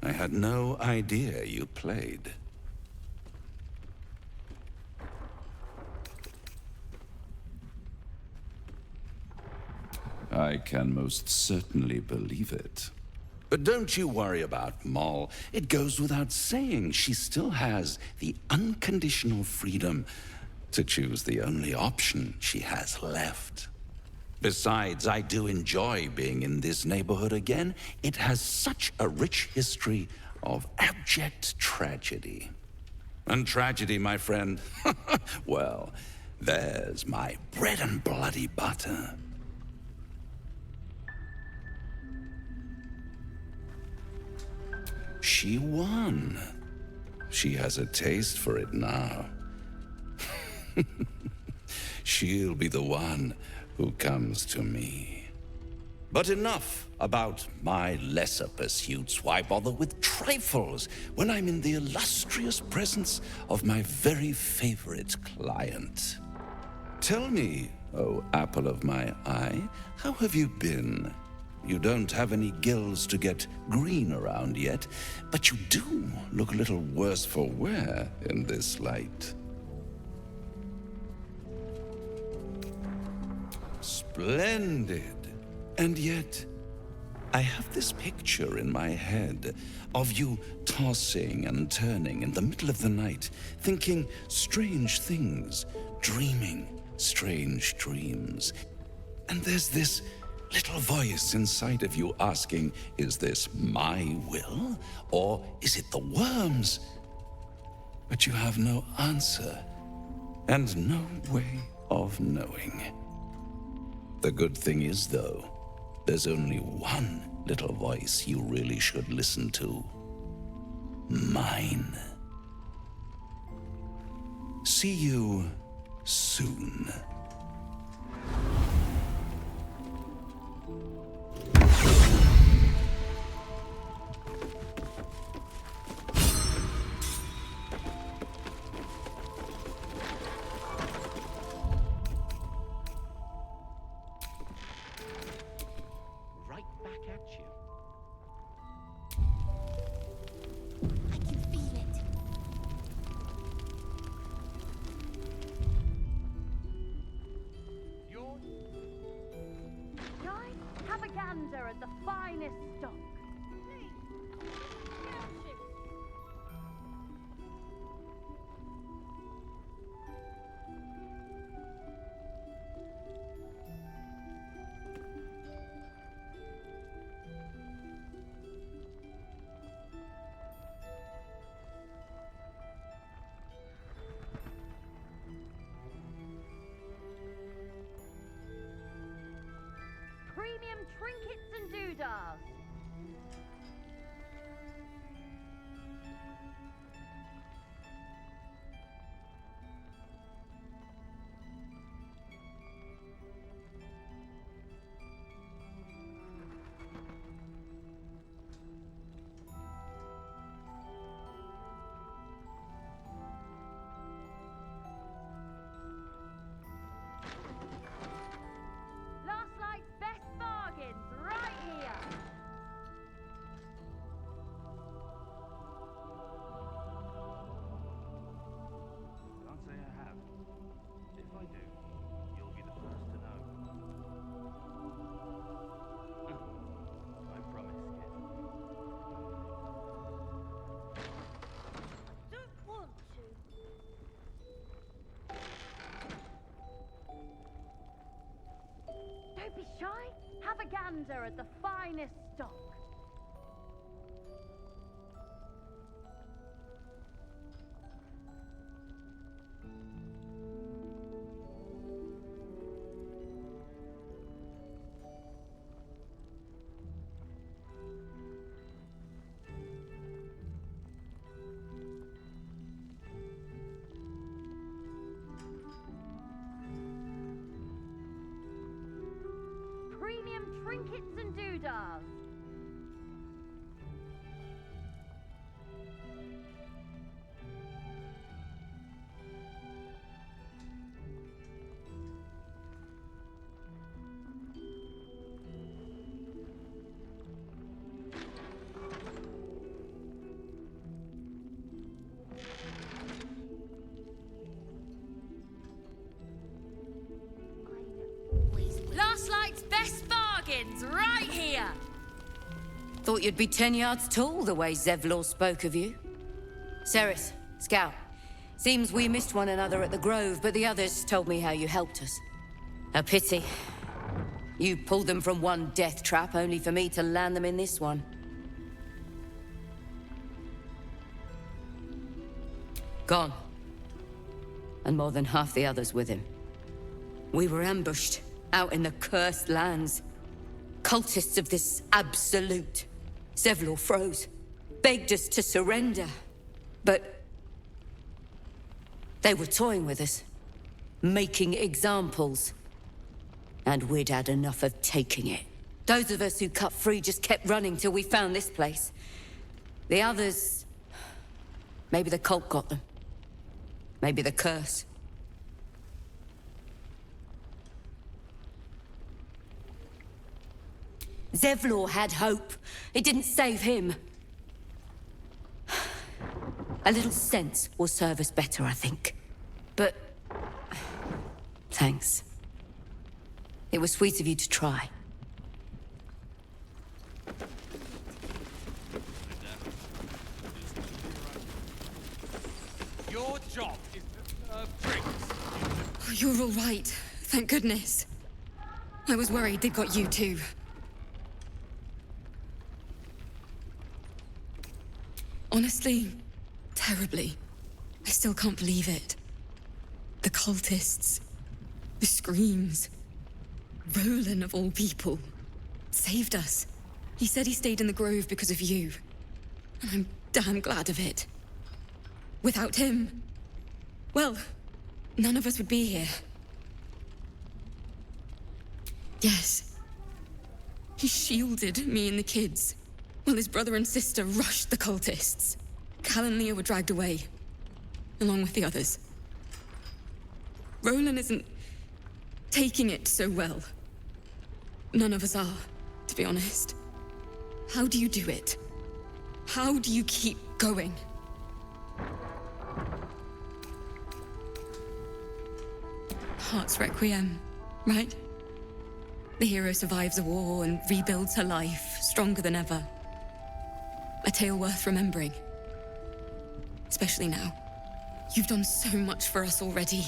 I had no idea you played. I can most certainly believe it. But don't you worry about Maul. It goes without saying she still has the unconditional freedom to choose the only option she has left. Besides, I do enjoy being in this neighborhood again. It has such a rich history of abject tragedy. And tragedy, my friend, well, there's my bread and bloody butter. She won. She has a taste for it now. She'll be the one who comes to me. But enough about my lesser pursuits. Why bother with trifles when I'm in the illustrious presence of my very favorite client? Tell me, oh apple of my eye, how have you been? You don't have any gills to get green around yet, but you do look a little worse for wear in this light. Splendid. And yet, I have this picture in my head of you tossing and turning in the middle of the night, thinking strange things, dreaming strange dreams. And there's this little voice inside of you asking, is this my will, or is it the worm's? But you have no answer, and no way of knowing. The good thing is, though, there's only one little voice you really should listen to. Mine. See you soon.
you.
I can feel it.
Guys, have a gander at the finest stock. Premium trinkets and doodads. Last night's best bargains right here.
Can't say I have. If I do, you'll be the first to know. I promise, kid.
Don't want to. Don't be shy. Have a gander at the finest stock. Premium trinkets and doodads.
Last night's best bargains, right here! Thought you'd be 10 yards tall the way Zevlor spoke of you. Ceres, Scout. Seems we missed one another at the Grove, but the others told me how you helped us. A pity. You pulled them from one death trap, only for me to land them in this one. Gone. And more than half the others with him. We were ambushed, out in the cursed lands. Cultists of this absolute. Zevlor froze, begged us to surrender. But they were toying with us, making examples. And we'd had enough of taking it. Those of us who cut free just kept running till we found this place. The others... maybe the cult got them. Maybe the curse. Zevlor had hope. It didn't save him. A little sense will serve us better, I think. But... thanks. It was sweet of you to try.
Your job is to serve drinks.
Oh, you're all right. Thank goodness. I was worried they'd got you too. Honestly, terribly. I still can't believe it. The cultists. The screams. Roland, of all people, saved us. He said he stayed in the Grove because of you. And I'm damn glad of it. Without him, well, none of us would be here. Yes. He shielded me and the kids, while his brother and sister rushed the cultists. Cal and Leah were dragged away, along with the others. Roland isn't taking it so well. None of us are, to be honest. How do you do it? How do you keep going? Heart's Requiem, right? The hero survives a war and rebuilds her life, stronger than ever. A tale worth remembering. Especially now. You've done so much for us already.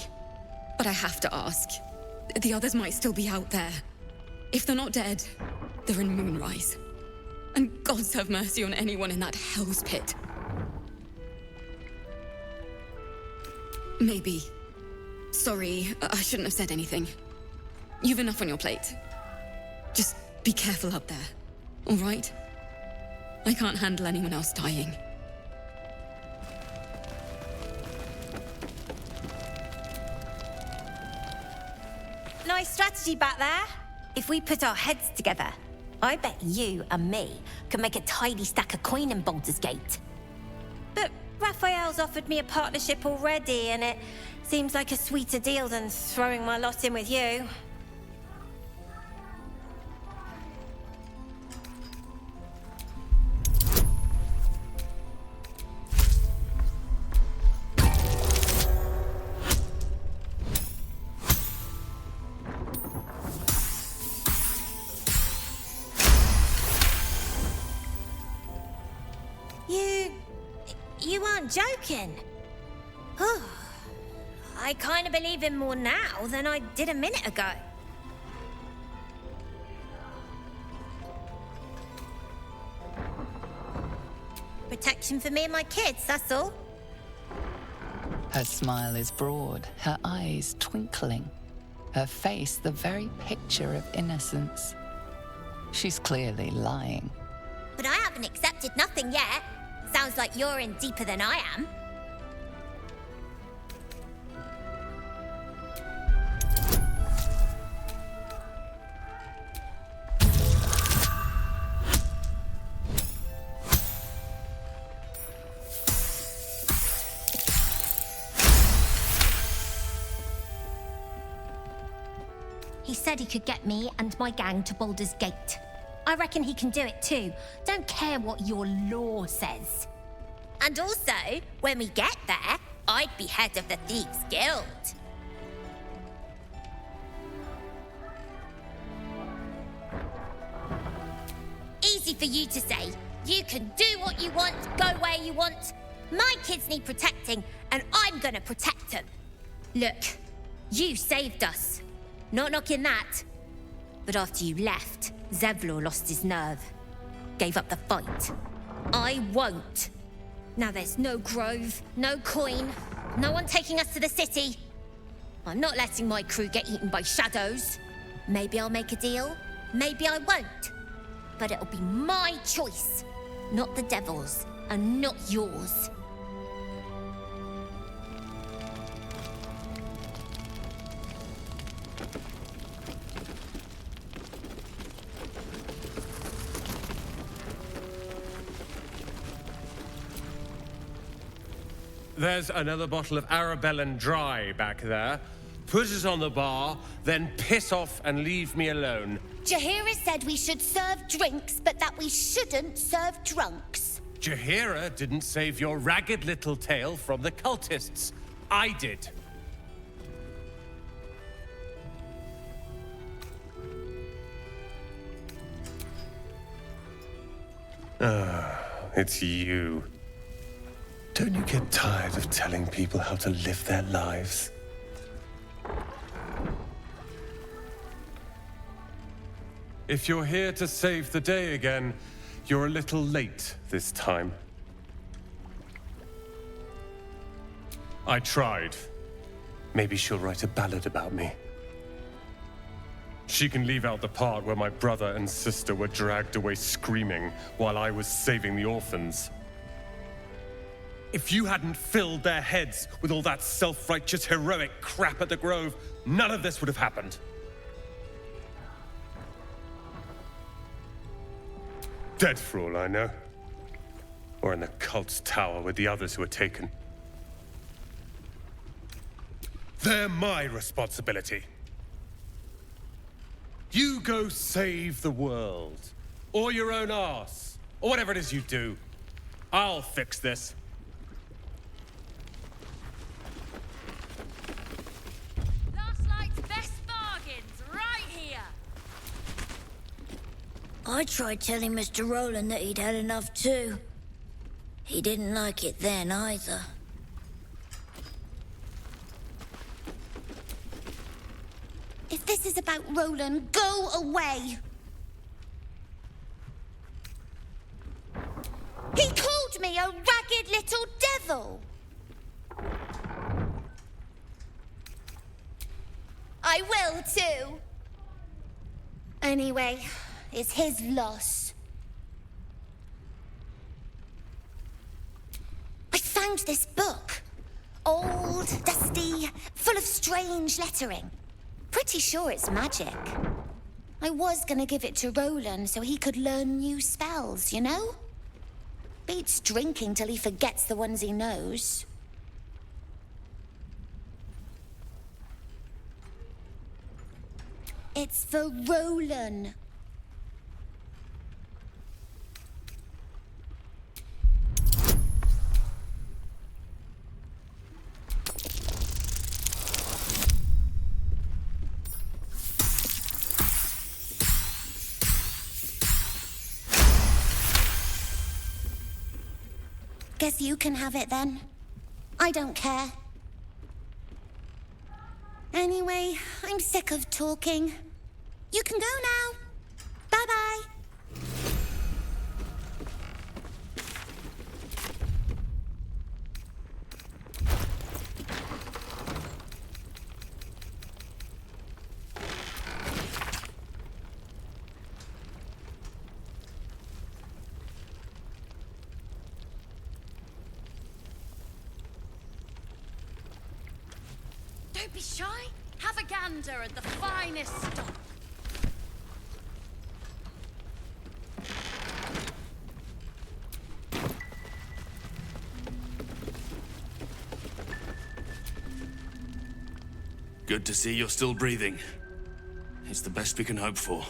But I have to ask. The others might still be out there. If they're not dead, they're in Moonrise. And gods have mercy on anyone in that hell's pit. Maybe. Sorry, I shouldn't have said anything. You've enough on your plate. Just be careful out there, all right? I can't handle anyone else dying.
Nice strategy back there. If we put our heads together, I bet you and me can make a tidy stack of coin in Baldur's Gate. But Raphael's offered me a partnership already, and it seems like a sweeter deal than throwing my lot in with you. You aren't joking. I kind of believe him more now than I did a minute ago. Protection for me and my kids, that's all.
Her smile is broad, her eyes twinkling, her face the very picture of innocence. She's clearly lying.
But I haven't accepted nothing yet. Sounds like you're in deeper than I am. He said he could get me and my gang to Baldur's Gate. I reckon he can do it too. Don't care what your law says. And also, when we get there, I'd be head of the Thieves' Guild. Easy for you to say. You can do what you want, go where you want. My kids need protecting, and I'm gonna protect them. Look, you saved us. Not knocking that. But after you left, Zevlor lost his nerve. Gave up the fight. I won't. Now there's no grove, no coin, no one taking us to the city. I'm not letting my crew get eaten by shadows. Maybe I'll make a deal, maybe I won't. But it'll be my choice, not the devil's, and not yours.
There's another bottle of Arabellan Dry back there. Put it on the bar, then piss off and leave me alone.
Jaheira said we should serve drinks, but that we shouldn't serve drunks.
Jaheira didn't save your ragged little tail from the cultists. I did. It's you. Don't you get tired of telling people how to live their lives? If you're here to save the day again, you're a little late this time. I tried. Maybe she'll write a ballad about me. She can leave out the part where my brother and sister were dragged away screaming while I was saving the orphans. If you hadn't filled their heads with all that self-righteous, heroic crap at the Grove, none of this would have happened. Dead for all I know. Or in the cult's tower with the others who were taken. They're my responsibility. You go save the world. Or your own arse. or whatever it is you do. I'll fix this.
Last night's best bargains, right here.
I tried telling Mr. Rowland that he'd had enough too. He didn't like it then either.
If this is about Roland, go away! He called me a ragged little devil! I will too! Anyway, it's his loss. I found this book. Old, dusty, full of strange lettering. Pretty sure it's magic. I was gonna give it to Roland so he could learn new spells, you know? Beats drinking till he forgets the ones he knows. It's for Roland. Guess you can have it then. I don't care. Anyway, I'm sick of talking. You can go now. Bye-bye.
Don't be shy. Have a gander at the finest stock.
Good to see you're still breathing. It's the best we can hope for.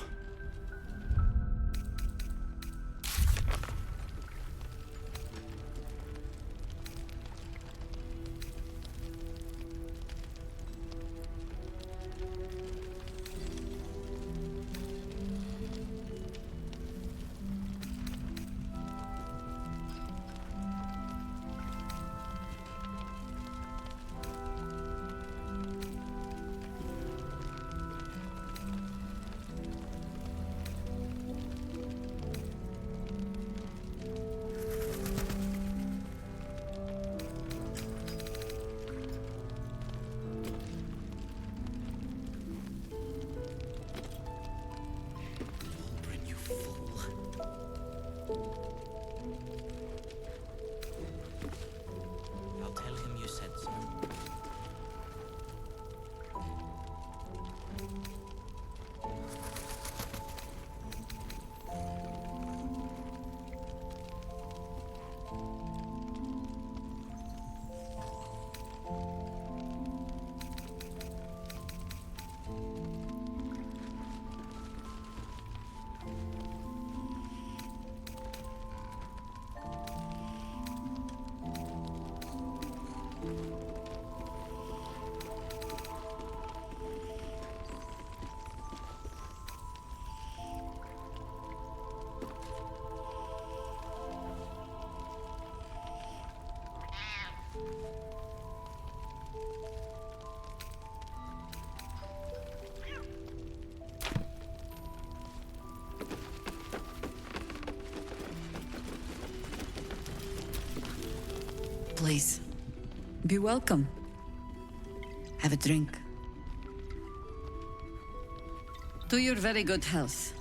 I'll tell him you said so.
Please, be welcome. Have a drink. To your very good health.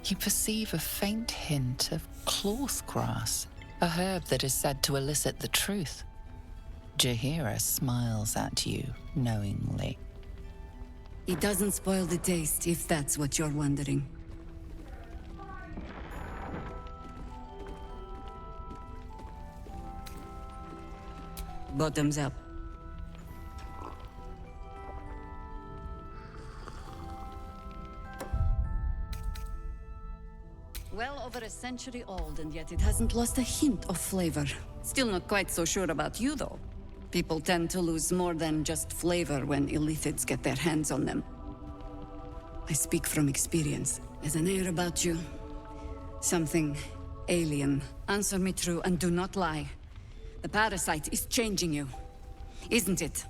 You perceive a faint hint of cloth grass, a herb that is said to elicit the truth. Jaheira smiles at you knowingly.
It doesn't spoil the taste, if that's what you're wondering. Bottoms up. Well over a century old, and yet it hasn't lost a hint of flavor. Still not quite so sure about you, though. People tend to lose more than just flavor when illithids get their hands on them. I speak from experience. There's an air about you. Something alien. Answer me true and do not lie. The parasite is changing you, isn't it?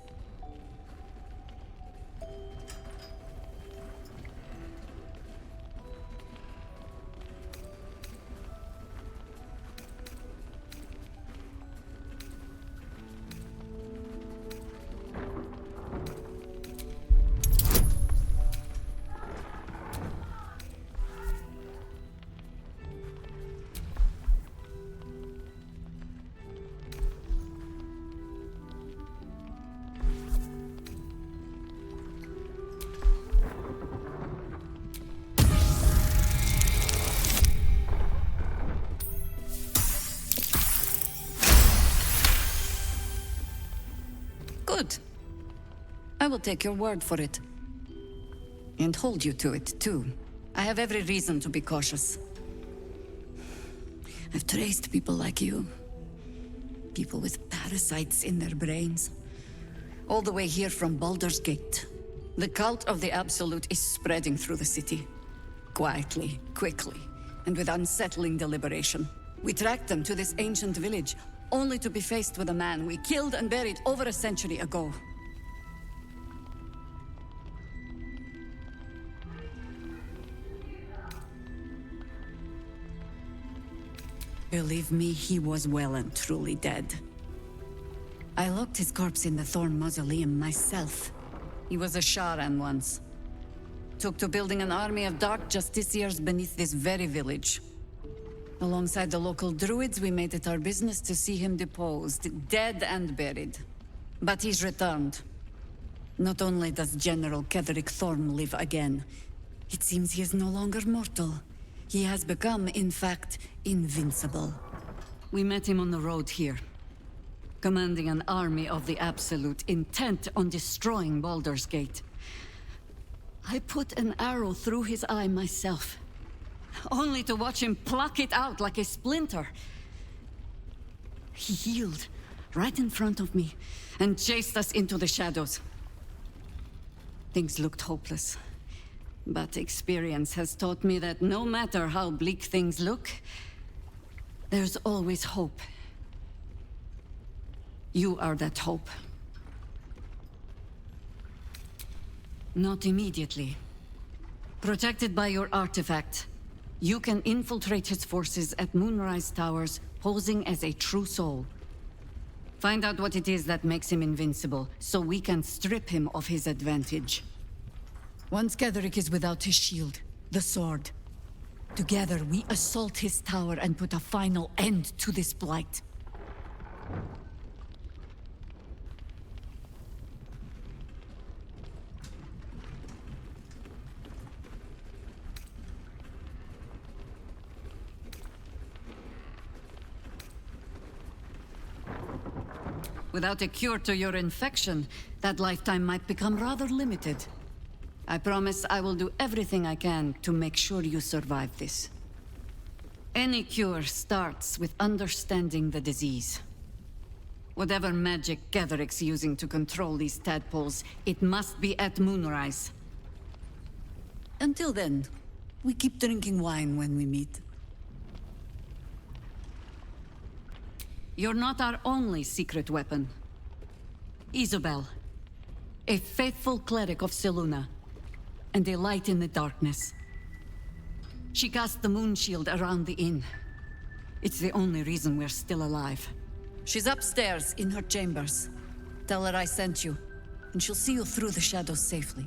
Good. I will take your word for it. And hold you to it, too. I have every reason to be cautious. I've traced people like you. People with parasites in their brains. All the way here from Baldur's Gate. The cult of the Absolute is spreading through the city. Quietly, quickly, and with unsettling deliberation. We tracked them to this ancient village, only to be faced with a man we killed and buried over a century ago. Believe me, he was well and truly dead. I locked his corpse in the Thorn Mausoleum myself. He was a Sharan once. Took to building an army of dark justiciars beneath this very village. Alongside the local druids, we made it our business to see him deposed, dead and buried. But he's returned. Not only does General Ketheric Thorn live again, it seems he is no longer mortal. He has become, in fact, invincible. We met him on the road here, commanding an army of the Absolute, intent on destroying Baldur's Gate. I put an arrow through his eye myself, only to watch him pluck it out like a splinter. He healed right in front of me and chased us into the shadows. Things looked hopeless, but experience has taught me that no matter how bleak things look, there's always hope. You are that hope. Not immediately. Protected by your artifact, you can infiltrate his forces at Moonrise Towers, posing as a true soul. Find out what it is that makes him invincible, so we can strip him of his advantage. Once Ketheric is without his shield, the sword, together we assault his tower and put a final end to this blight. Without a cure to your infection, that lifetime might become rather limited. I promise I will do everything I can to make sure you survive this. Any cure starts with understanding the disease. Whatever magic Ketheric's using to control these tadpoles, it must be at Moonrise. Until then, we keep drinking wine when we meet. You're not our only secret weapon. Isabel, a faithful cleric of Selûne, and a light in the darkness. She cast the moon shield around the inn. It's the only reason we're still alive. She's upstairs in her chambers. Tell her I sent you, and she'll see you through the shadows safely.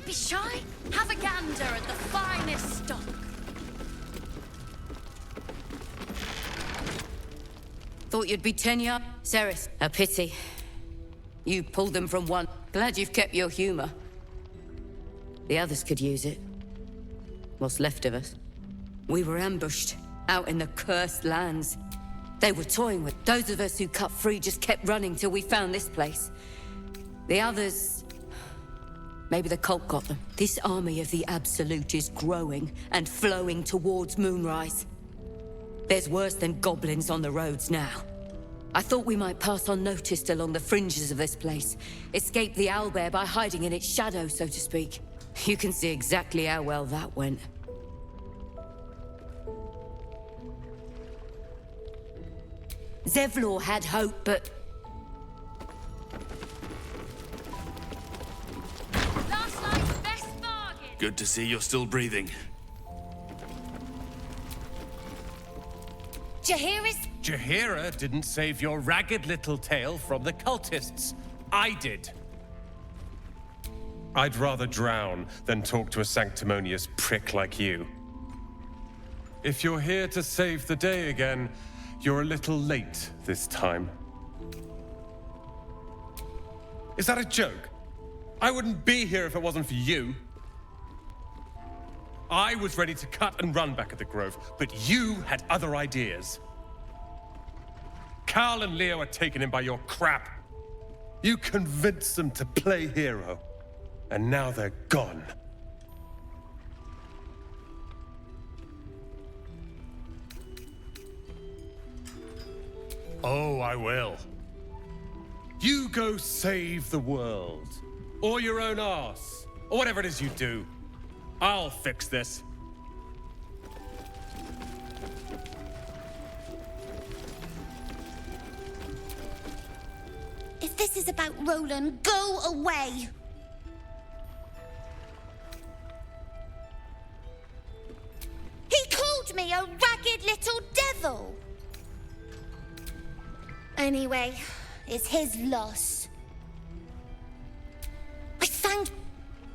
Don't be shy. Have a gander at the finest stock. Thought you'd be tenure. Ceres, a pity. You pulled them from one. Glad you've kept your humor. The others could use it. What's left of us. We were ambushed, out in the cursed lands. They were toying with those of us who cut free just kept running till we found this place. The others... maybe the cult got them. This army of the Absolute is growing and flowing towards Moonrise. There's worse than goblins on the roads now. I thought we might pass unnoticed along the fringes of this place. Escape the owlbear by hiding in its shadow, so to speak. You can see exactly how well that went. Zevlor had hope, but...
Last night's best bargain.
Good to see you're still breathing.
Jaheira didn't save your ragged little tail from the cultists. I did. I'd rather drown than talk to a sanctimonious prick like you. If you're here to save the day again, you're a little late this time. Is that a joke? I wouldn't be here if it wasn't for you. I was ready to cut and run back at the Grove, but you had other ideas. Carl and Leo are taken in by your crap. You convinced them to play hero, and now they're gone. Oh, I will. You go save the world, or your own arse, or whatever it is you do. I'll fix this.
If this is about Roland, go away! He called me a ragged little devil! Anyway, it's his loss.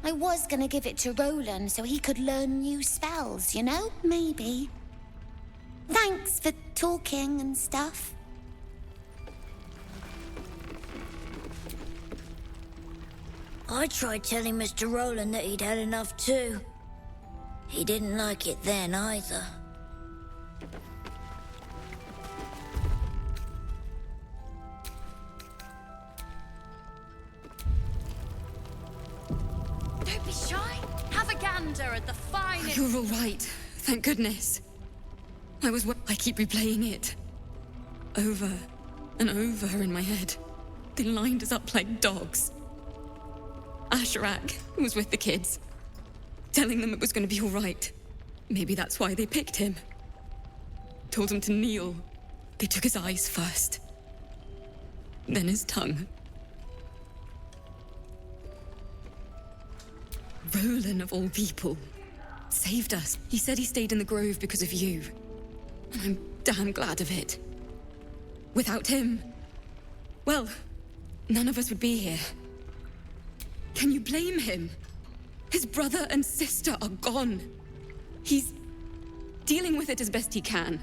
I was gonna give it to Roland so he could learn new spells, you know? Maybe. Thanks for talking and stuff.
I tried telling Mr. Roland that he'd had enough too. He didn't like it then either.
Don't be shy. Have a gander at the finest...
You're all right. Thank goodness. I keep replaying it. Over and over in my head. They lined us up like dogs. Asherak was with the kids, telling them it was going to be all right. Maybe that's why they picked him. Told him to kneel. They took his eyes first. Then his tongue. Roland, of all people, saved us. He said he stayed in the Grove because of you. And I'm damn glad of it. Without him, well, none of us would be here. Can you blame him? His brother and sister are gone. He's dealing with it as best he can.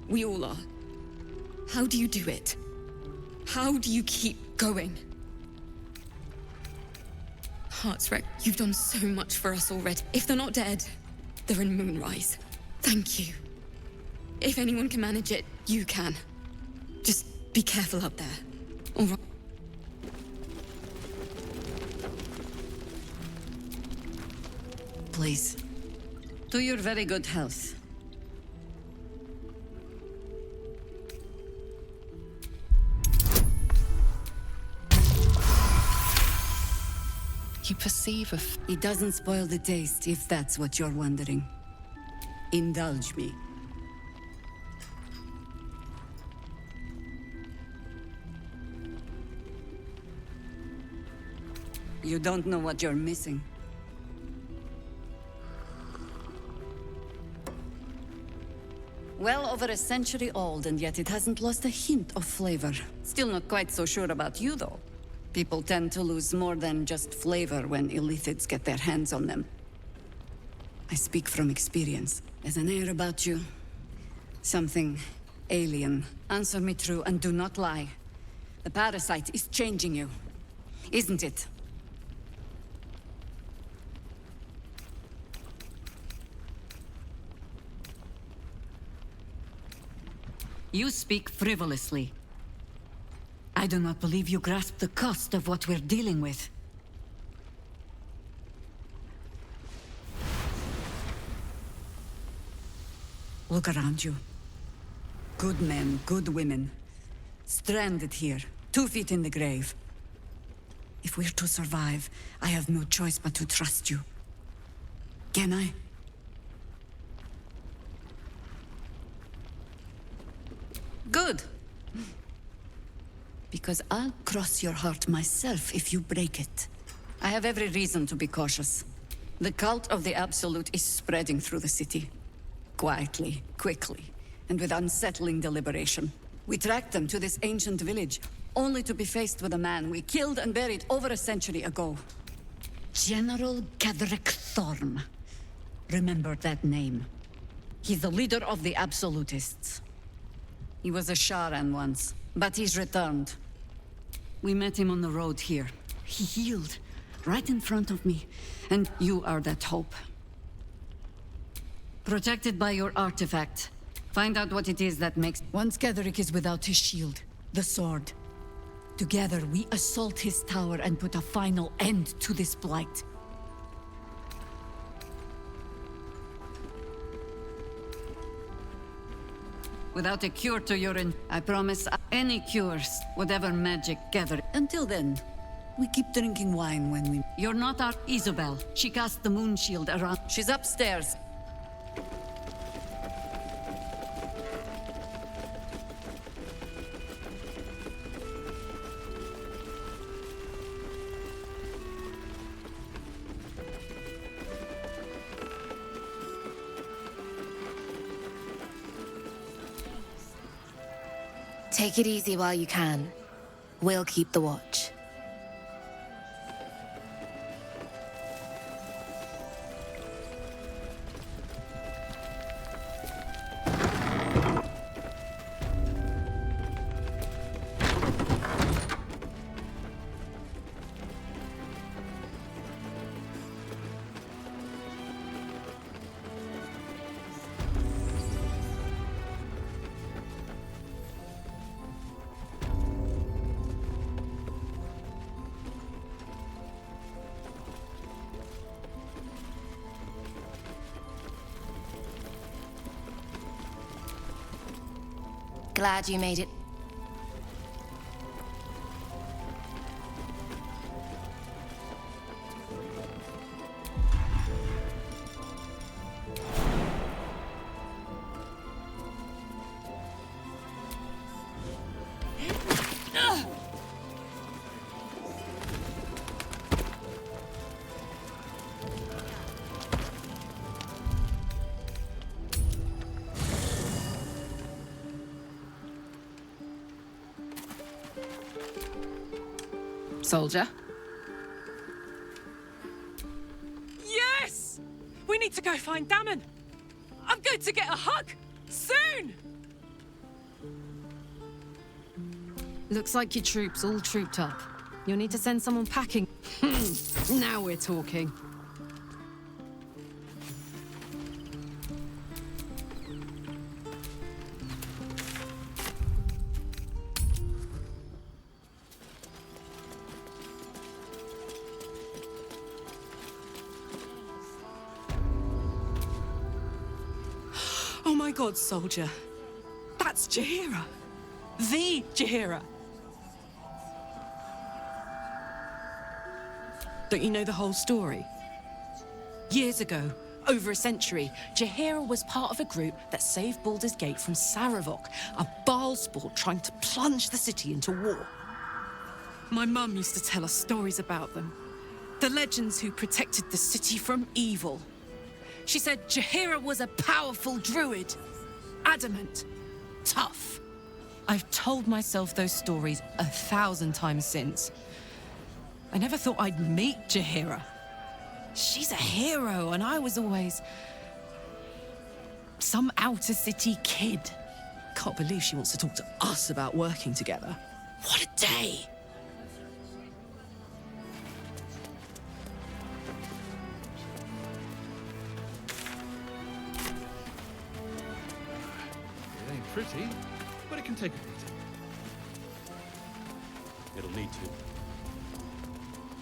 We all are. How do you do it? How do you keep going? Heart's wreck, you've done so much for us already. If they're not dead, they're in Moonrise. Thank you. If anyone can manage it, you can. Just be careful out there. All right.
Please. To your very good health.
You perceive a...
It doesn't spoil the taste, if that's what you're wondering. Indulge me. You don't know what you're missing. Well over a century old, and yet it hasn't lost a hint of flavor. Still not quite so sure about you, though. People tend to lose more than just flavor when illithids get their hands on them. I speak from experience. There's an air about you. Something alien. Answer me true and do not lie. The parasite is changing you, isn't it? You speak frivolously. I do not believe you grasp the cost of what we're dealing with. Look around you. Good men, good women. Stranded here, 2 feet in the grave. If we're to survive, I have no choice but to trust you. Can I? Good. Because I'll cross your heart myself if you break it. I have every reason to be cautious. The cult of the Absolute is spreading through the city. Quietly, quickly, and with unsettling deliberation. We tracked them to this ancient village, only to be faced with a man we killed and buried over a century ago. General Gadrick Thorm. Remember that name. He's the leader of the Absolutists. He was a Sharan once, but he's returned. We met him on the road here. He healed, right in front of me. And you are that hope. Protected by your artifact. Find out what it is that makes... Once Gadrick is without his shield, the sword. Together, we assault his tower and put a final end to this blight. Without a cure to your I promise any cures, whatever magic gather. Until then, we keep drinking wine when we... You're not our Isabel. She cast the moon shield around... She's upstairs.
Take it easy while you can. We'll keep the watch. Glad you made it.
Soldier?
Yes! We need to go find Damon. I'm going to get a hug soon!
Looks like your troops all trooped up. You'll need to send someone packing. Now we're talking.
Oh my god, soldier. That's Jaheira. The Jaheira. Don't you know the whole story? Years ago, over a century, Jaheira was part of a group that saved Baldur's Gate from Saravok, a Baalsport trying to plunge the city into war. My mum used to tell us stories about them. The legends who protected the city from evil. She said Jaheira was a powerful druid. Adamant. Tough. I've told myself those stories 1,000 times since. I never thought I'd meet Jaheira. She's a hero, and I was always some outer city kid. Can't believe she wants to talk to us about working together. What a day!
It ain't pretty, but it can take a beating. It'll need to.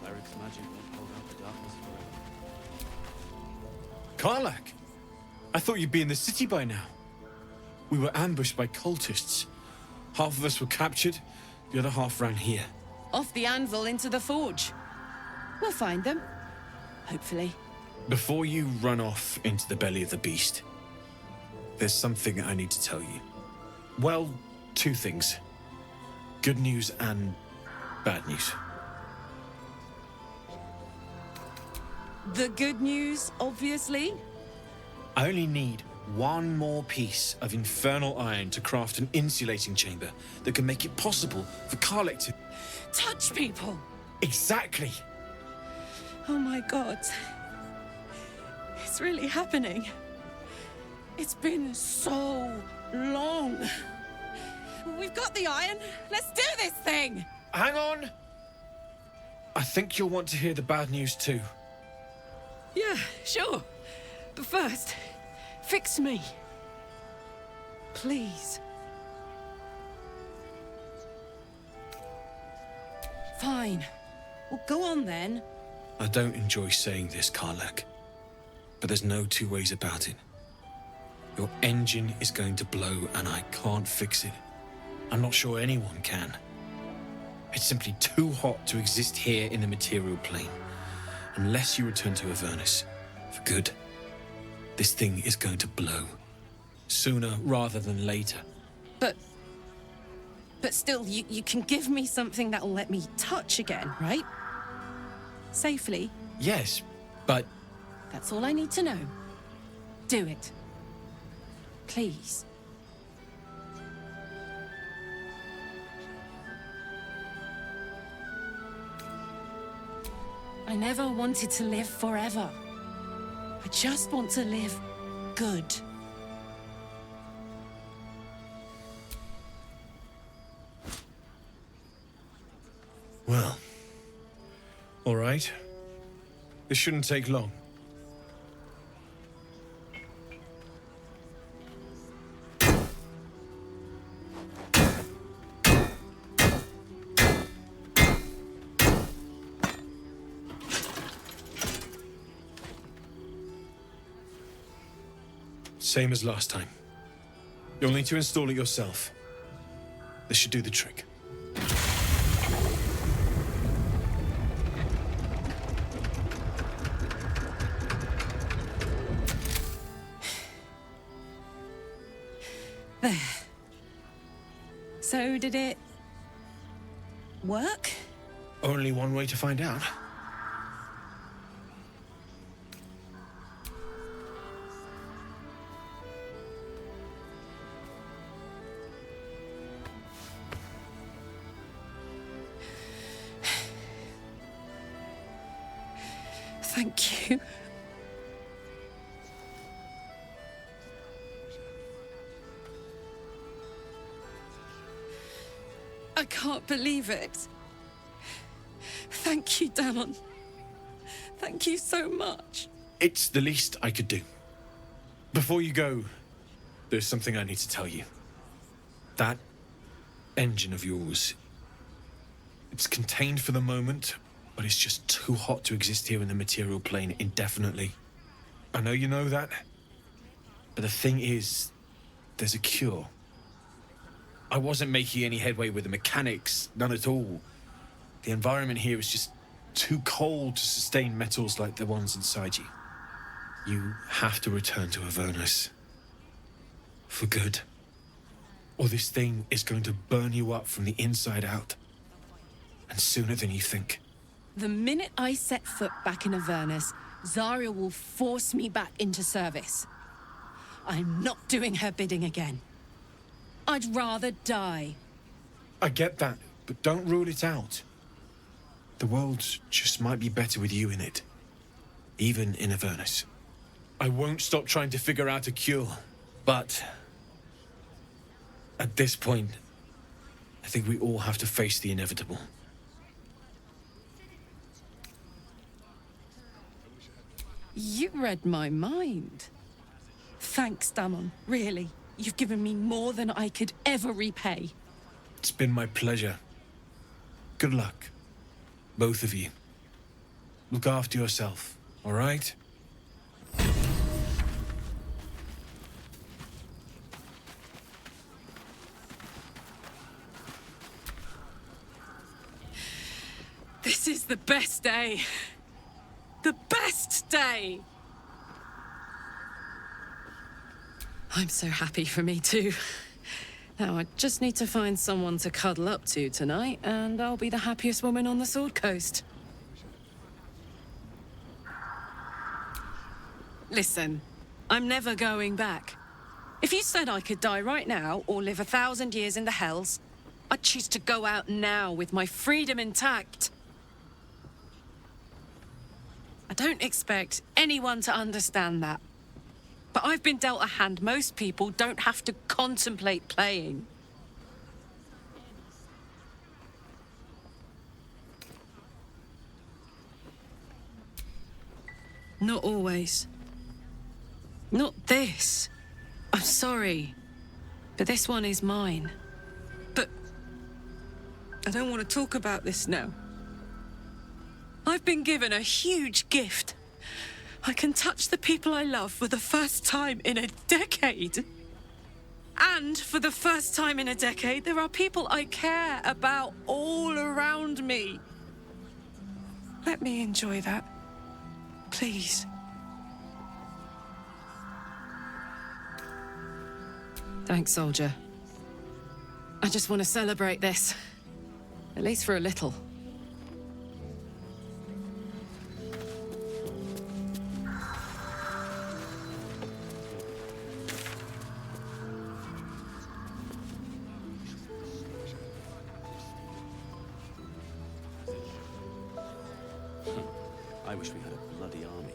Cleric's magic won't hold out the darkness forever.
Karlak! I thought you'd be in the city by now. We were ambushed by cultists. Half of us were captured, the other half ran here.
Off the anvil into the forge. We'll find them. Hopefully.
Before you run off into the belly of the beast, there's something I need to tell you. Well, two things. Good news and bad news.
The good news, obviously.
I only need one more piece of infernal iron to craft an insulating chamber that can make it possible for Karlak to...
Touch people!
Exactly!
Oh my god. It's really happening. It's been so long. We've got the iron. Let's do this thing!
Hang on! I think you'll want to hear the bad news too.
Yeah, sure. But first, fix me. Please. Fine. Well, go on then.
I don't enjoy saying this, Karlak, but there's no two ways about it. Your engine is going to blow and I can't fix it. I'm not sure anyone can. It's simply too hot to exist here in the material plane. Unless you return to Avernus for good, this thing is going to blow. Sooner rather than later.
But still, you can give me something that'll let me touch again, right? Safely.
Yes, but...
That's all I need to know. Do it. Please. I never wanted to live forever. I just want to live good.
Well, all right. This shouldn't take long. Same as last time. You'll need to install it yourself. This should do the trick.
There. So did it work?
Only one way to find out.
Thank you. I can't believe it. Thank you, Dammon. Thank you so much.
It's the least I could do. Before you go, there's something I need to tell you. That engine of yours, it's contained for the moment, but it's just too hot to exist here in the material plane indefinitely. I know you know that, but the thing is, there's a cure. I wasn't making any headway with the mechanics, none at all. The environment here is just too cold to sustain metals like the ones inside you. You have to return to Avernus. For good. Or this thing is going to burn you up from the inside out. And sooner than you think.
The minute I set foot back in Avernus, Zarya will force me back into service. I'm not doing her bidding again. I'd rather die.
I get that, but don't rule it out. The world just might be better with you in it. Even in Avernus. I won't stop trying to figure out a cure, but at this point, I think we all have to face the inevitable.
You read my mind. Thanks, Damon. Really. You've given me more than I could ever repay.
It's been my pleasure. Good luck. Both of you. Look after yourself, all right?
This is the best day. The best day! I'm so happy for me too. Now I just need to find someone to cuddle up to tonight, and I'll be the happiest woman on the Sword Coast. Listen, I'm never going back. If you said I could die right now, or live 1,000 years in the Hells, I'd choose to go out now with my freedom intact. I don't expect anyone to understand that. But I've been dealt a hand most people don't have to contemplate playing. Not always. Not this. I'm sorry, but this one is mine. But I don't want to talk about this now. I've been given a huge gift. I can touch the people I love for the first time in a decade. And for the first time in a decade, there are people I care about all around me. Let me enjoy that, please. Thanks, soldier. I just want to celebrate this. At least for a little.
I wish we had a bloody army.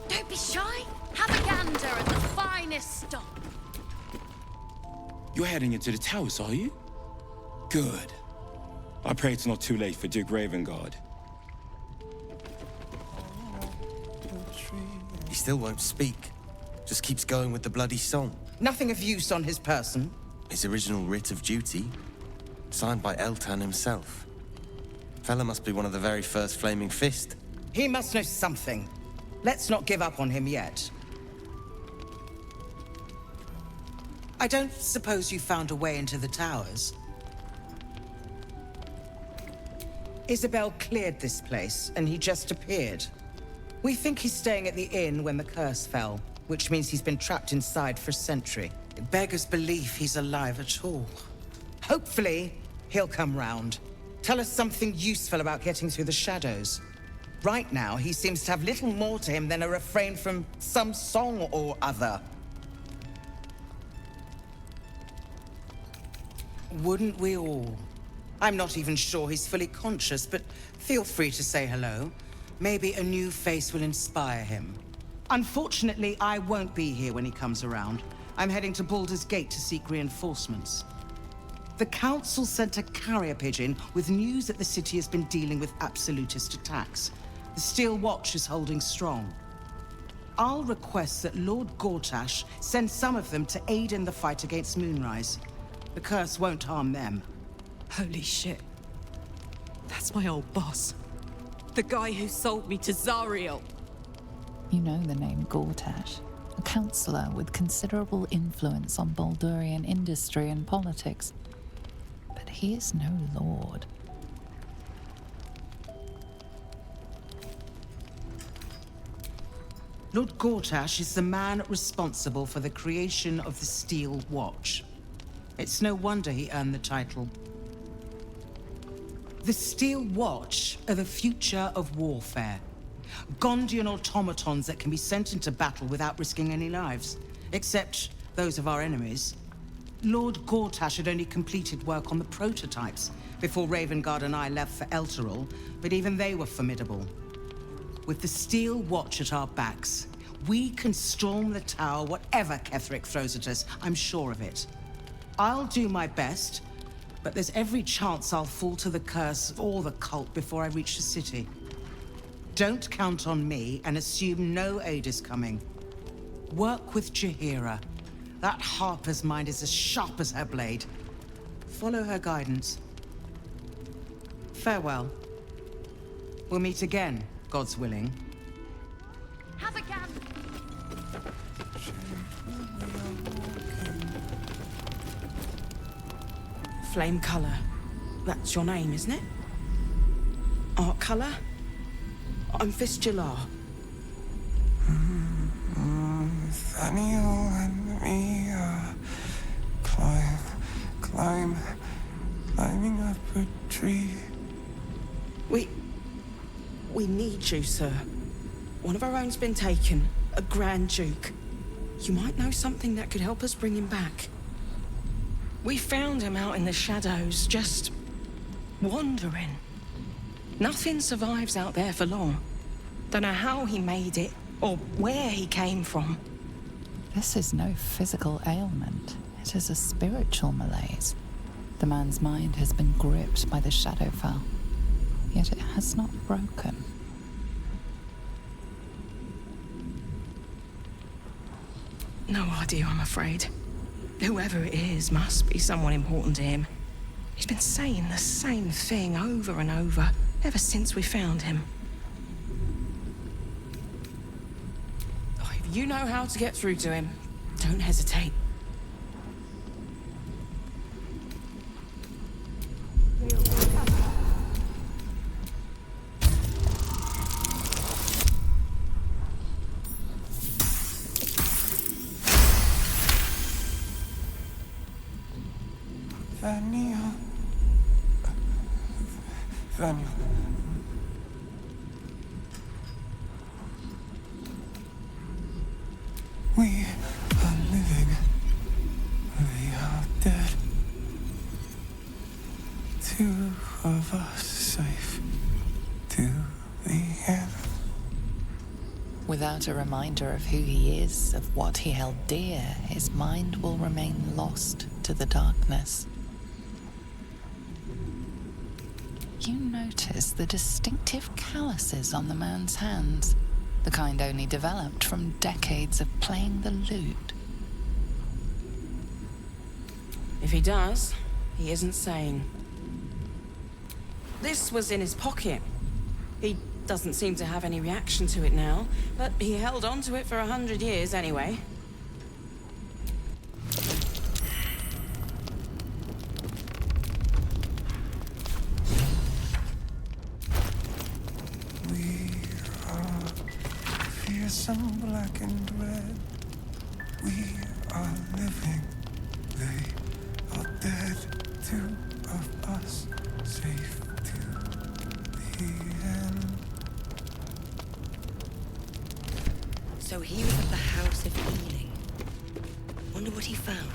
Don't be shy. Have a gander at the finest stock.
You're heading into the towers, are you? Good. I pray it's not too late for Duke Ravengard.
He still won't speak. Just keeps going with the bloody song.
Nothing of use on his person.
His original writ of duty, signed by Eltan himself. Fella must be one of the very first Flaming Fist.
He must know something. Let's not give up on him yet. I don't suppose you found a way into the towers? Isabel cleared this place, and he just appeared. We think he's staying at the inn when the curse fell, which means he's been trapped inside for a century. It beggars belief he's alive at all. Hopefully, he'll come round. Tell us something useful about getting through the shadows. Right now, he seems to have little more to him than a refrain from some song or other. Wouldn't we all? I'm not even sure he's fully conscious, but feel free to say hello. Maybe a new face will inspire him. Unfortunately, I won't be here when he comes around. I'm heading to Baldur's Gate to seek reinforcements. The Council sent a carrier pigeon with news that the city has been dealing with absolutist attacks. The Steel Watch is holding strong. I'll request that Lord Gortash send some of them to aid in the fight against Moonrise. The curse won't harm them.
Holy shit. That's my old boss. The guy who sold me to Zariel.
You know the name Gortash, a councillor with considerable influence on Baldurian industry and politics. he is no lord.
Lord Gortash is the man responsible for the creation of the Steel Watch. It's no wonder he earned the title. The Steel Watch are the future of warfare. Gondian automatons that can be sent into battle without risking any lives, except those of our enemies. Lord Gortash had only completed work on the prototypes before Ravengard and I left for Elturel, but even they were formidable. With the Steel Watch at our backs, we can storm the tower whatever Ketheric throws at us, I'm sure of it. I'll do my best, but there's every chance I'll fall to the curse or the cult before I reach the city. Don't count on me and assume no aid is coming. Work with Jaheira. That Harper's mind is as sharp as her blade. Follow her guidance. Farewell. We'll meet again, God's willing.
Have a gun!
Flame Colour. That's your name, isn't it? Art Colour? I'm Fistula.
Nathaniel and me climbing up a tree.
We need you, sir. One of our own's been taken, a Grand Duke. You might know something that could help us bring him back. We found him out in the shadows, just wandering. Nothing survives out there for long. Don't know how he made it, or where he came from.
This is no physical ailment. It is a spiritual malaise. The man's mind has been gripped by the Shadowfell, yet it has not broken.
No idea, I'm afraid. Whoever it is must be someone important to him. He's been saying the same thing over and over, ever since we found him. Oh, if you know how to get through to him, don't hesitate.
Nathaniel. We are living. We are dead. Two of us safe to the end.
Without a reminder of who he is, of what he held dear, his mind will remain lost to the darkness. You notice the distinctive calluses on the man's hands, the kind only developed from decades of playing the lute.
If he does, he isn't sane. This was in his pocket. He doesn't seem to have any reaction to it now, but he held on to it for 100 years anyway.
Fearsome black and red. We are living. They are dead. Two of us safe to the end.
So he was at the House of Healing. Wonder what he found.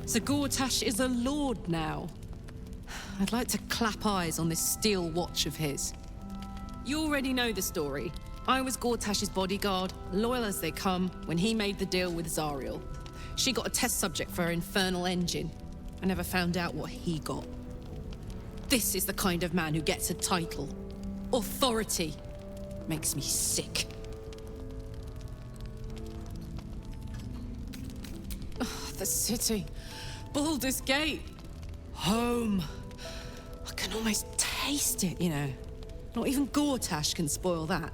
So Gortash is a lord now. I'd like to clap eyes on this steel watch of his. You already know the story. I was Gortash's bodyguard, loyal as they come, when he made the deal with Zariel. She got a test subject for her infernal engine. I never found out what he got. This is the kind of man who gets a title. Authority. Makes me sick. Oh, the city. Baldur's Gate. Home. I can almost taste it, you know. Not even Gortash can spoil that.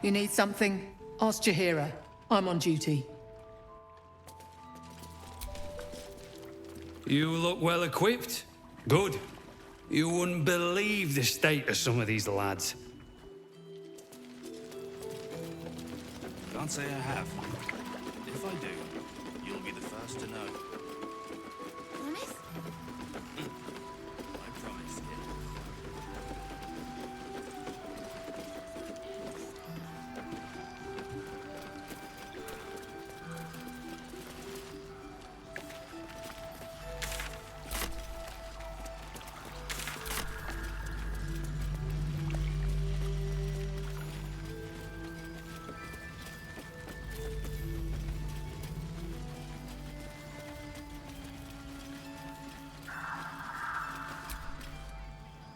You need something? Ask Jaheira. I'm on duty.
You look well equipped. Good. You wouldn't believe the state of some of these lads.
Can't say I have. If I do, you'll be the first to know.
Promise?
I promise, kid.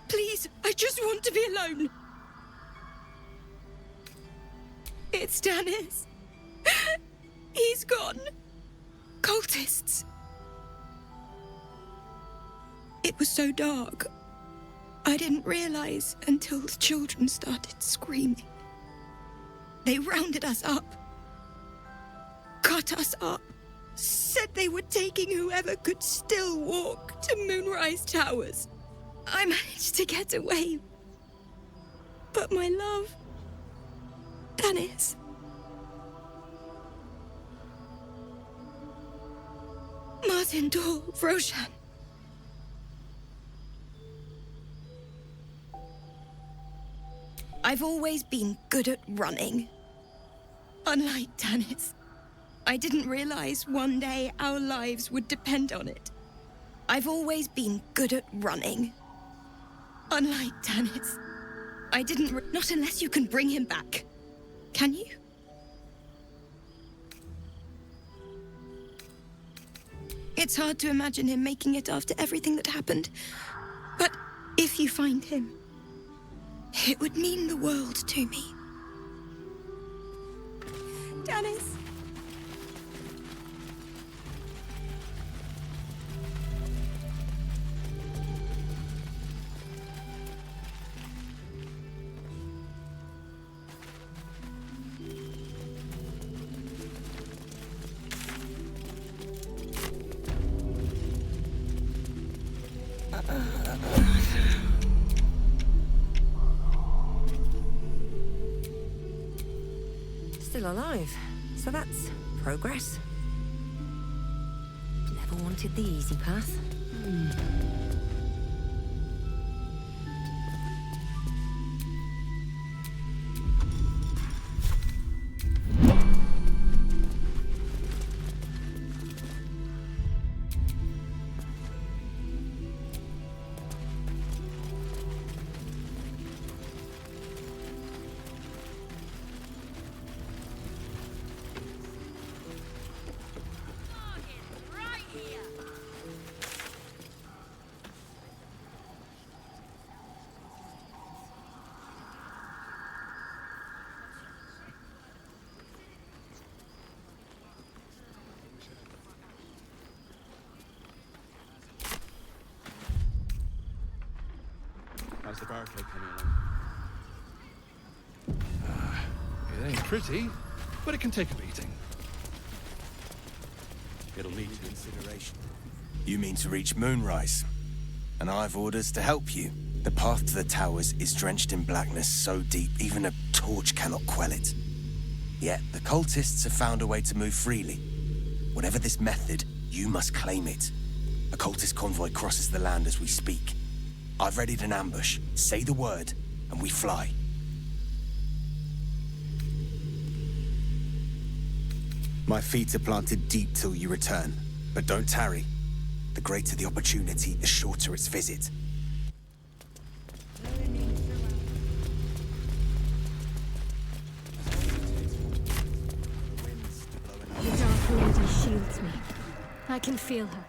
Please, I just want to be alone. It's Dennis. He's gone. Cultists. It was so dark. I didn't realize until the children started screaming. They rounded us up. Cut us up. Said they were taking whoever could still walk to Moonrise Towers. I managed to get away. But my love, Dennis. Martin Dor, Roshan. I've always been good at running. Unlike Dennis, I didn't realize one day our lives would depend on it. I've always been good at running. Unlike Dennis, I didn't not unless you can bring him back. Can you? It's hard to imagine him making it after everything that happened. But if you find him, it would mean the world to me. Dennis.
Still alive, so that's progress. Never wanted the easy path.
How's the barricade coming along?
It ain't pretty, but it can take a beating.
It'll need consideration.
You mean to reach Moonrise? And I've orders to help you. The path to the towers is drenched in blackness so deep even a torch cannot quell it. Yet the cultists have found a way to move freely. Whatever this method, you must claim it. A cultist convoy crosses the land as we speak. I've readied an ambush. Say the word, and we fly. My feet are planted deep till you return, but don't tarry. The greater the opportunity, the shorter its visit.
The Dark Lady shields me. I can feel her.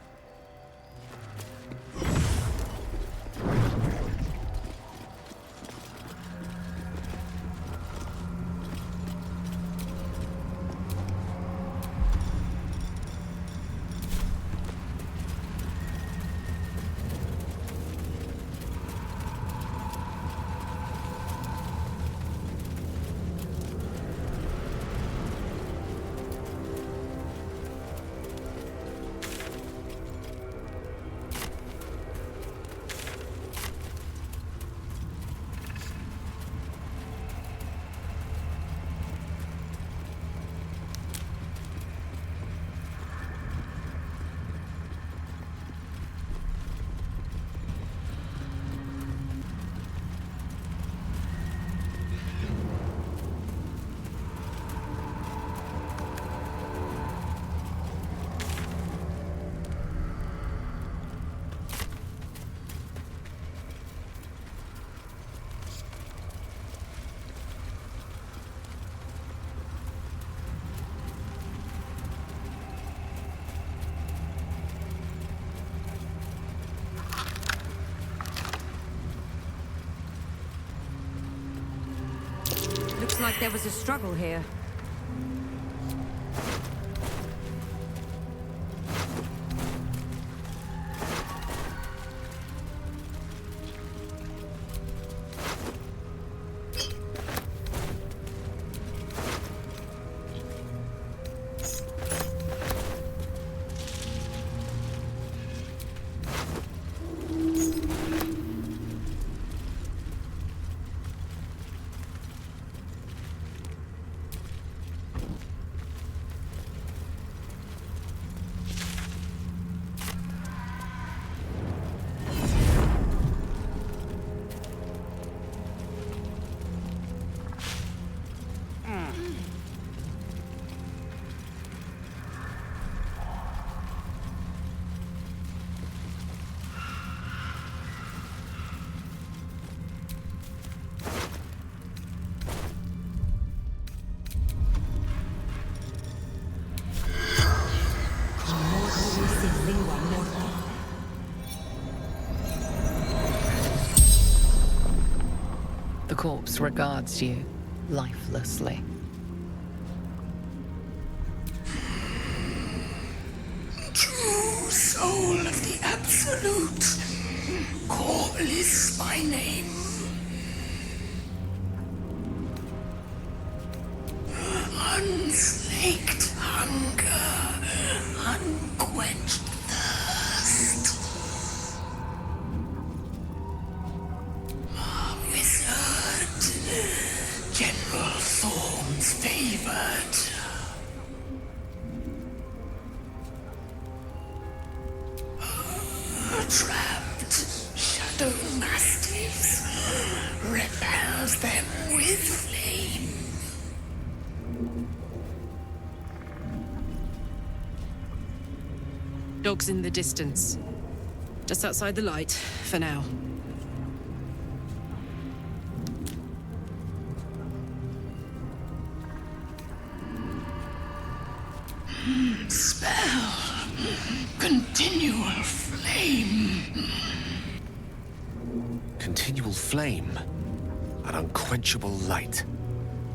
Looks like there was a struggle here.
The corpse regards you lifelessly.
True soul of the Absolute, call is my name. Unslaked hunger, unquenched thirst. Wizard, General Thorn's favored. Trapped shadow mastiffs, repels them with flame.
Dogs in the distance. Just outside the light, for now.
Spell. Continual flame.
Continual flame. An unquenchable light.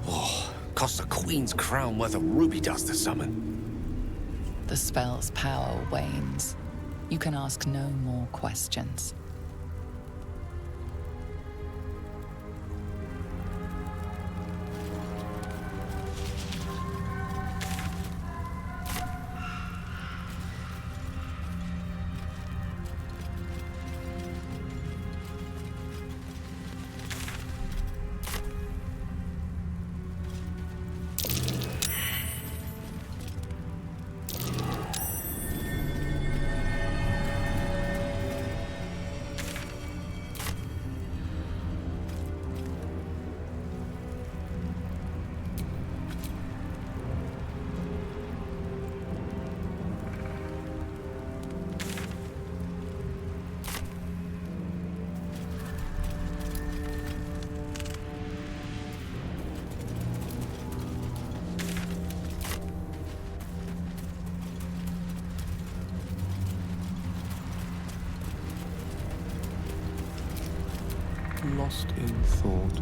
Oh, costs a queen's crown worth of ruby dust to summon.
The spell's power wanes. You can ask no more questions.
Lost in thought.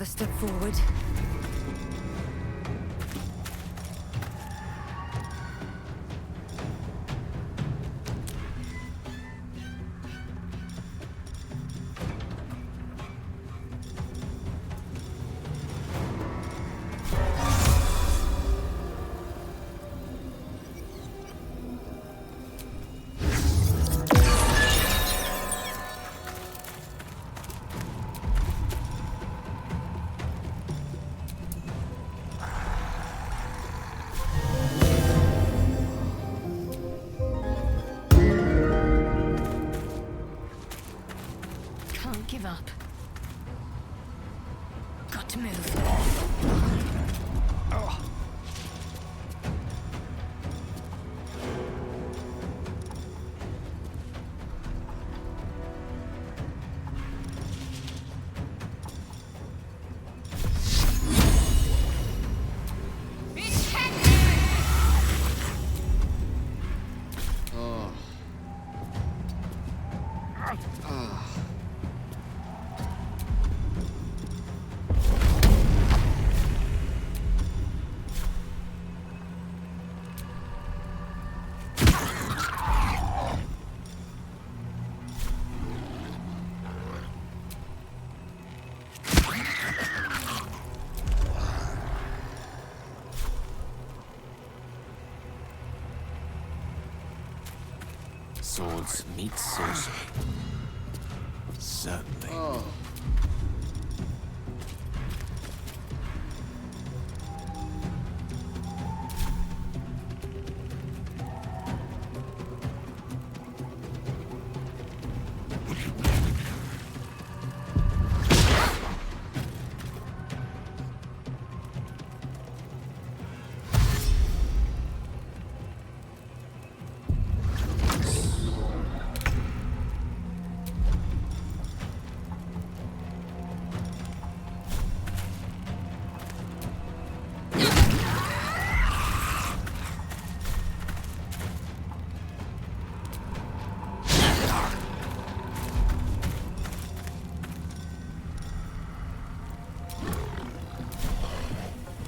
Step forward.
up. Got to move.
Swords meet sorcery. Certainly.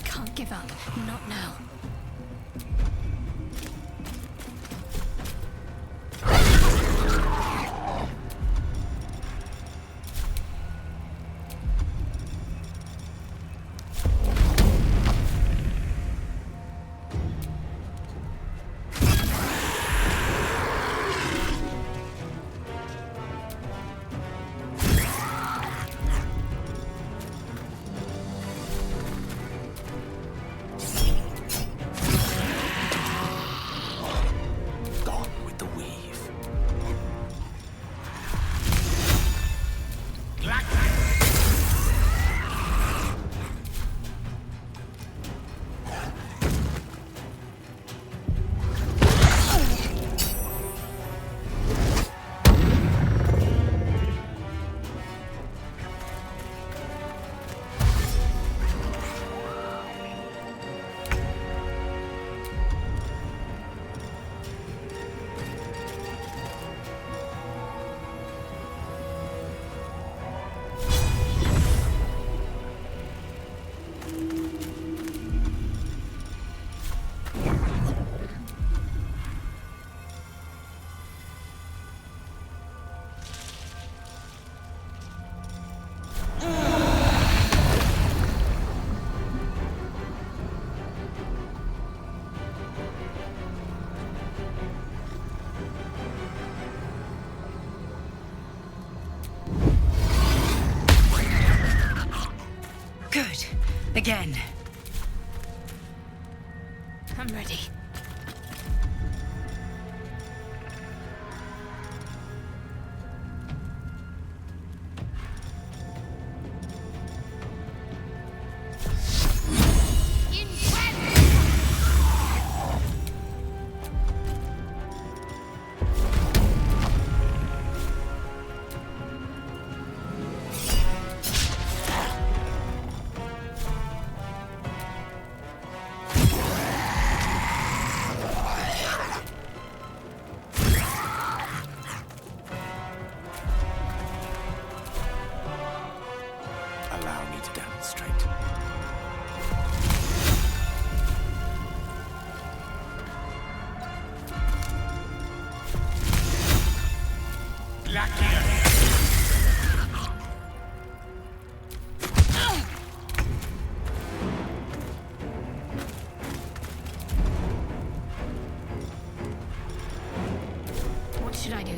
Can't give up. Not now.
Good. Again.
I'm ready.
Allow me to demonstrate.
What should I do?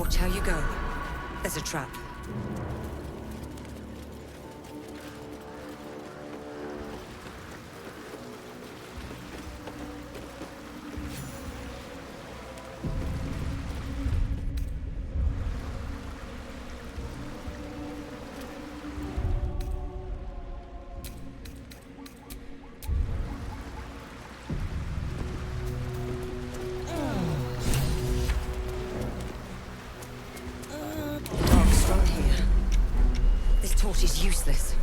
Watch how you go. There's a trap. Torch is useless.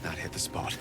That hit the spot.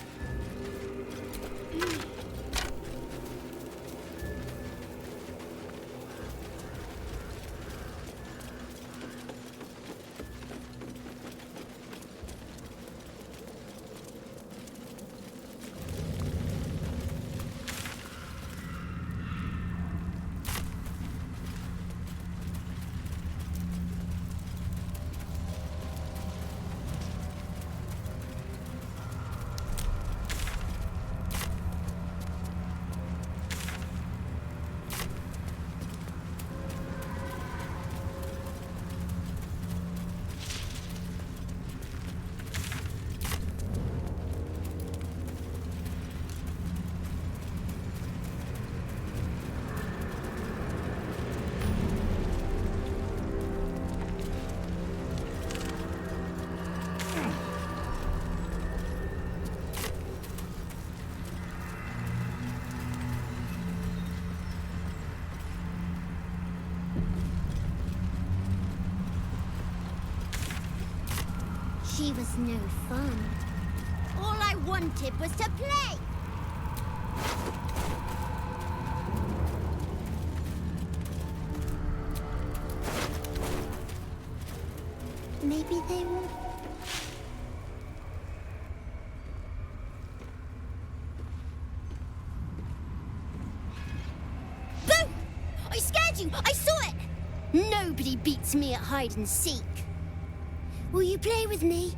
She was no fun. All I wanted was to play. Maybe they will. Boo! I scared you! I saw it! Nobody beats me at hide and seek. Will you play with me?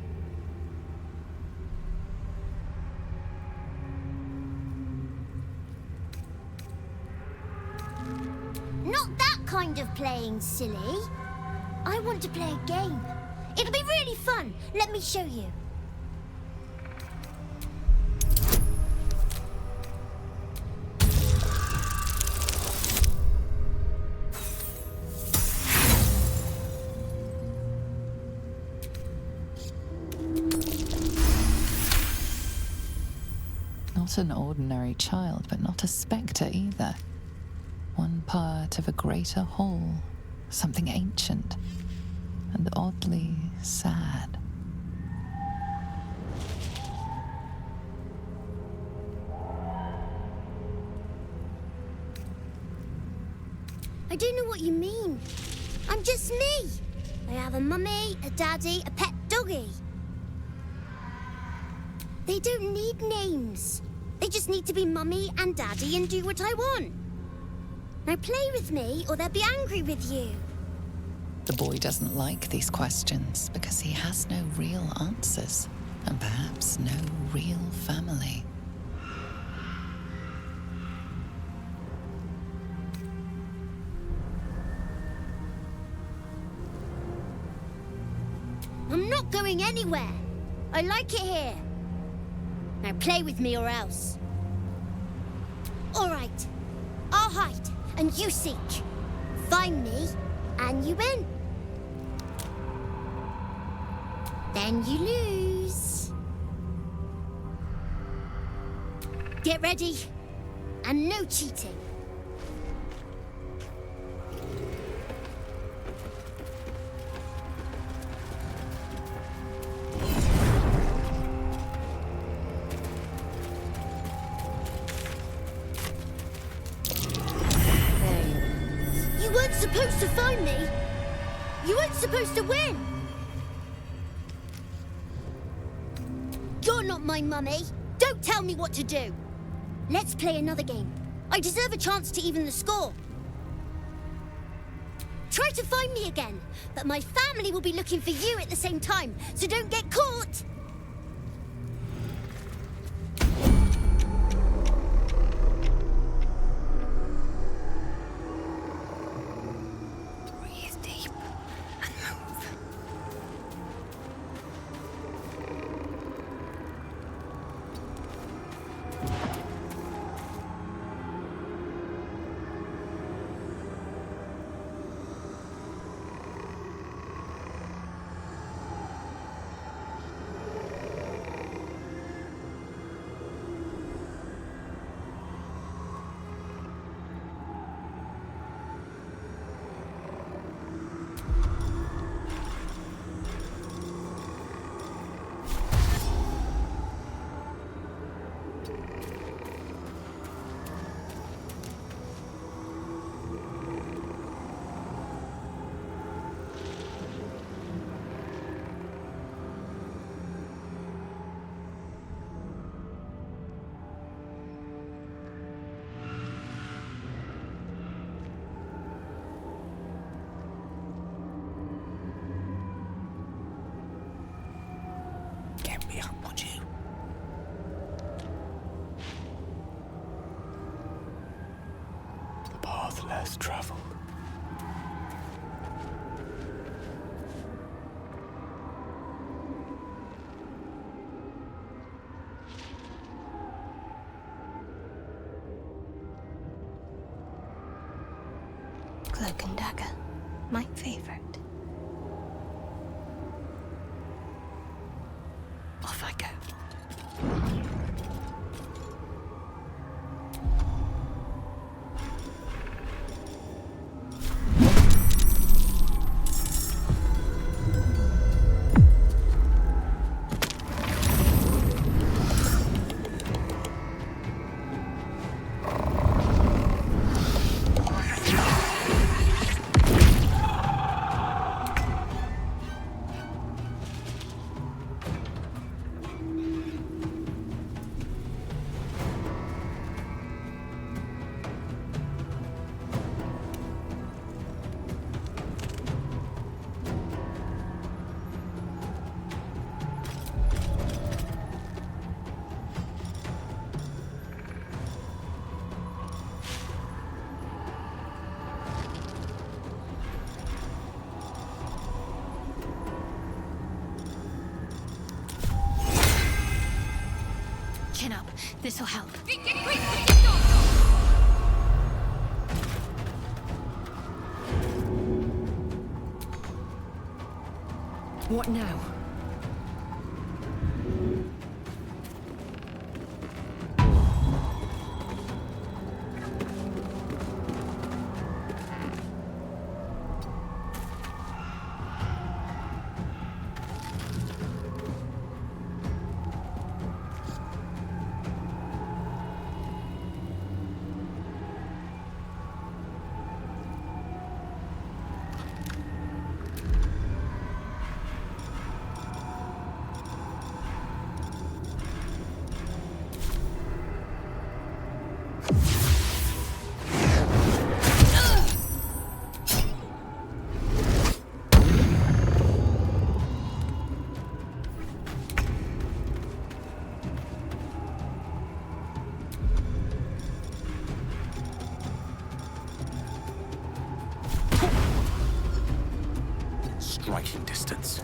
Not that kind of playing, silly. I want to play a game. It'll be really fun. Let me show you.
Not an ordinary child, but not a spectre either. One part of a greater whole, something ancient and oddly sad.
I don't know what you mean. I'm just me. I have a mummy, a daddy, a pet doggy. They don't need names. They just need to be mummy and daddy and do what I want. Now play with me or they'll be angry with you.
The boy doesn't like these questions because he has no real answers and perhaps no real family.
I'm not going anywhere. I like it here. Now play with me or else. All right. I'll hide and you seek. Find me and you win. Then you lose. Get ready. And no cheating. You weren't supposed to find me. You weren't supposed to win. You're not my mummy. Don't tell me what to do. Let's play another game. I deserve a chance to even the score. Try to find me again, but my family will be looking for you at the same time, so don't get caught!
Breathe deep and move.
Get me up, would you? The path less traveled.
Cloak and dagger. My favorite. Off I go.
Chin up. This'll help.
What now?
Striking distance.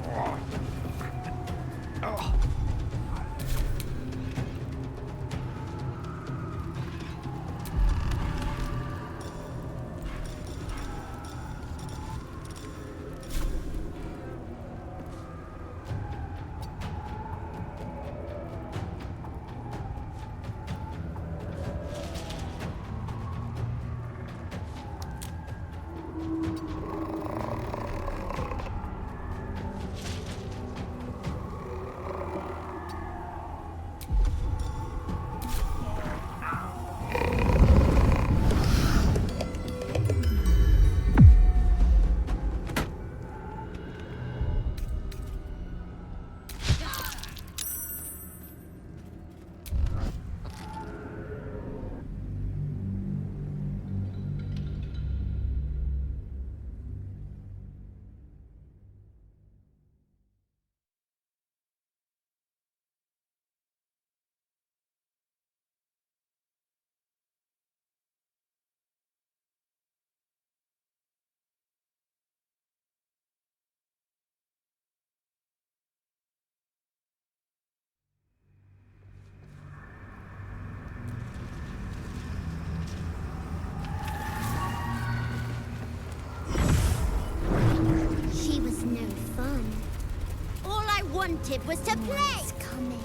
incentive was to play. It's coming.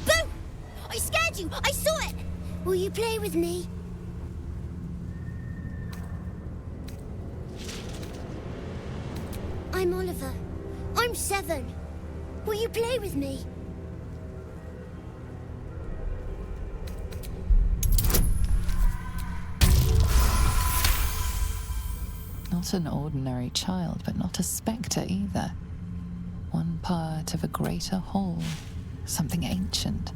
Boo! I scared you! I saw it! Will you play with me? I'm Oliver. I'm 7. Will you play with me?
Not an ordinary child, but not a spectre either. One part of a greater whole, something ancient.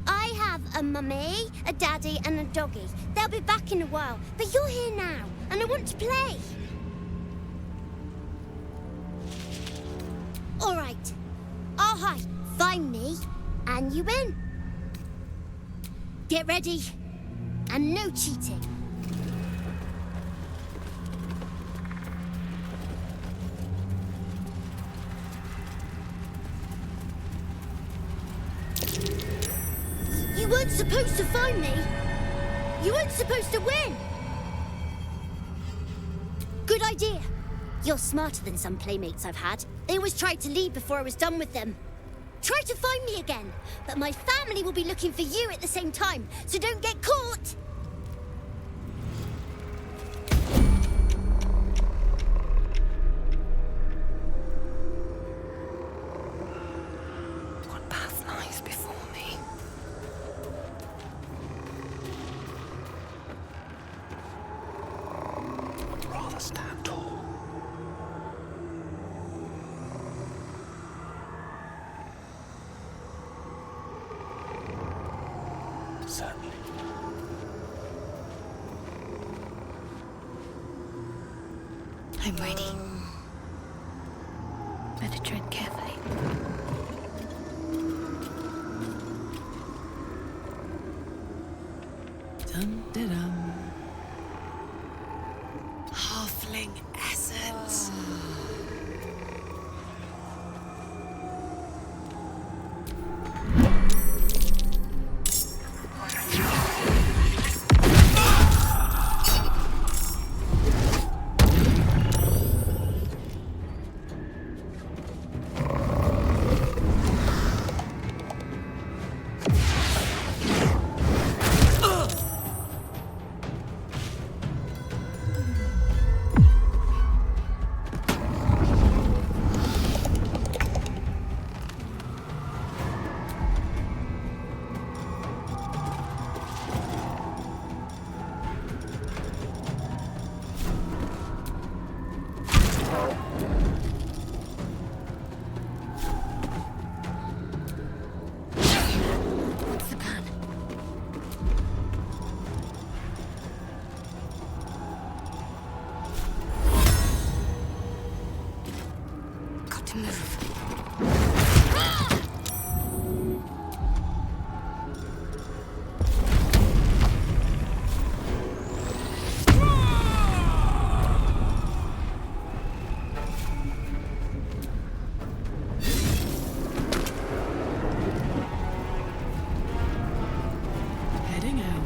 I have a mummy, a daddy, and a doggy. They'll be back in a while, but you're here now, and I want to play. All right. I'll hide. Find me, and you win. Get ready, and no cheating. You weren't supposed to find me. You weren't supposed to win. Good idea. You're smarter than some playmates I've had. They always tried to leave before I was done with them. Try to find me again, but my family will be looking for you at the same time, so don't get caught.
What path lies before me?
I'd rather stand tall. Certainly.
I'm ready. Better tread carefully.
Dum-de-dum. Halfling essence.
What's the plan? Got to move.
Heading out.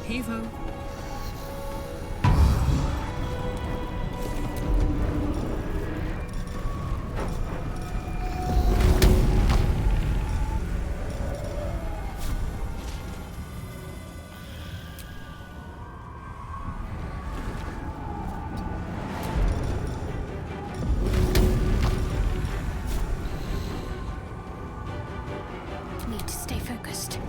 Heave-ho.
Need to stay focused.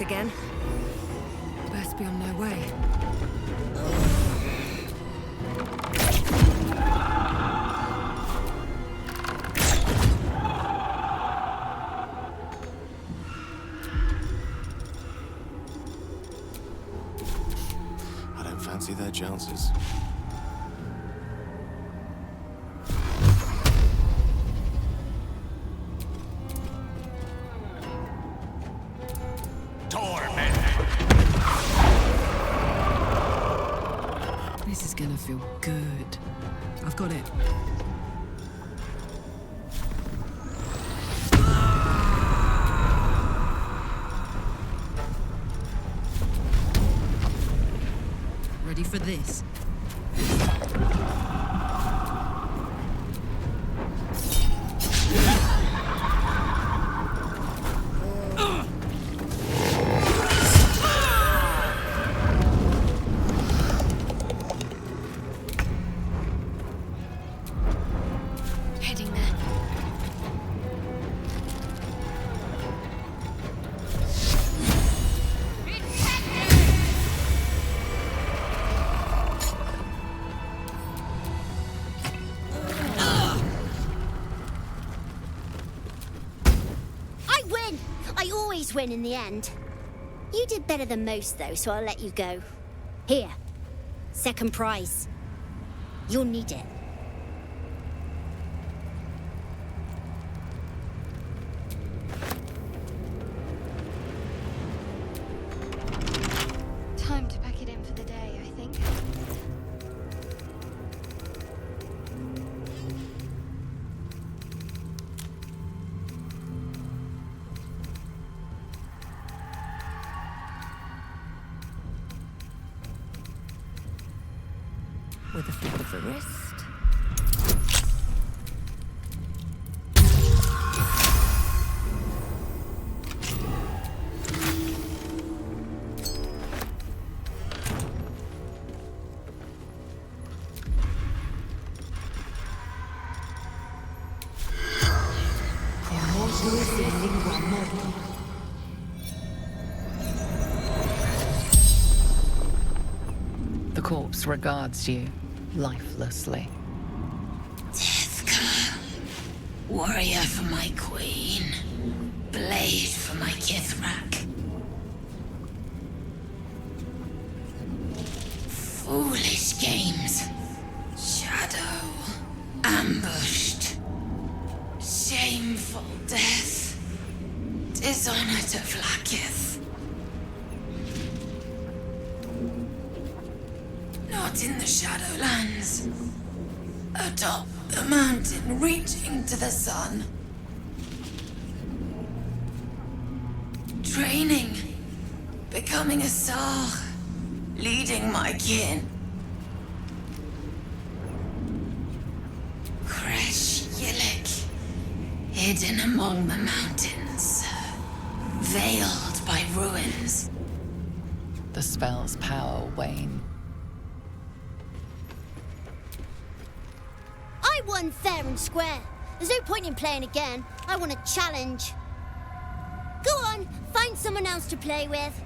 again. Best be on my way.
I don't fancy their chances.
This is gonna feel good. I've got it. Ready for this?
Heading there.
I win! I always win in the end. You did better than most, though, so I'll let you go. Here. Second prize. You'll need it.
Time to pack it in for the day, I think.
With a flick of the wrist.
The corpse regards you lifelessly.
Warrior for my queen. Blade for my Kithrak. Foolish games. Shadow. Ambushed. Shameful death. Dishonor to Vlakith. Not in the Shadowlands. Atop the mountain reaching to the sun. Training. Becoming a Sar. Leading my kin. Kresh Yilik. Hidden among the mountains. Veiled by ruins.
The spell's power wane.
I won fair and square. There's no point in playing again. I want a challenge. Go on, find someone else to play with.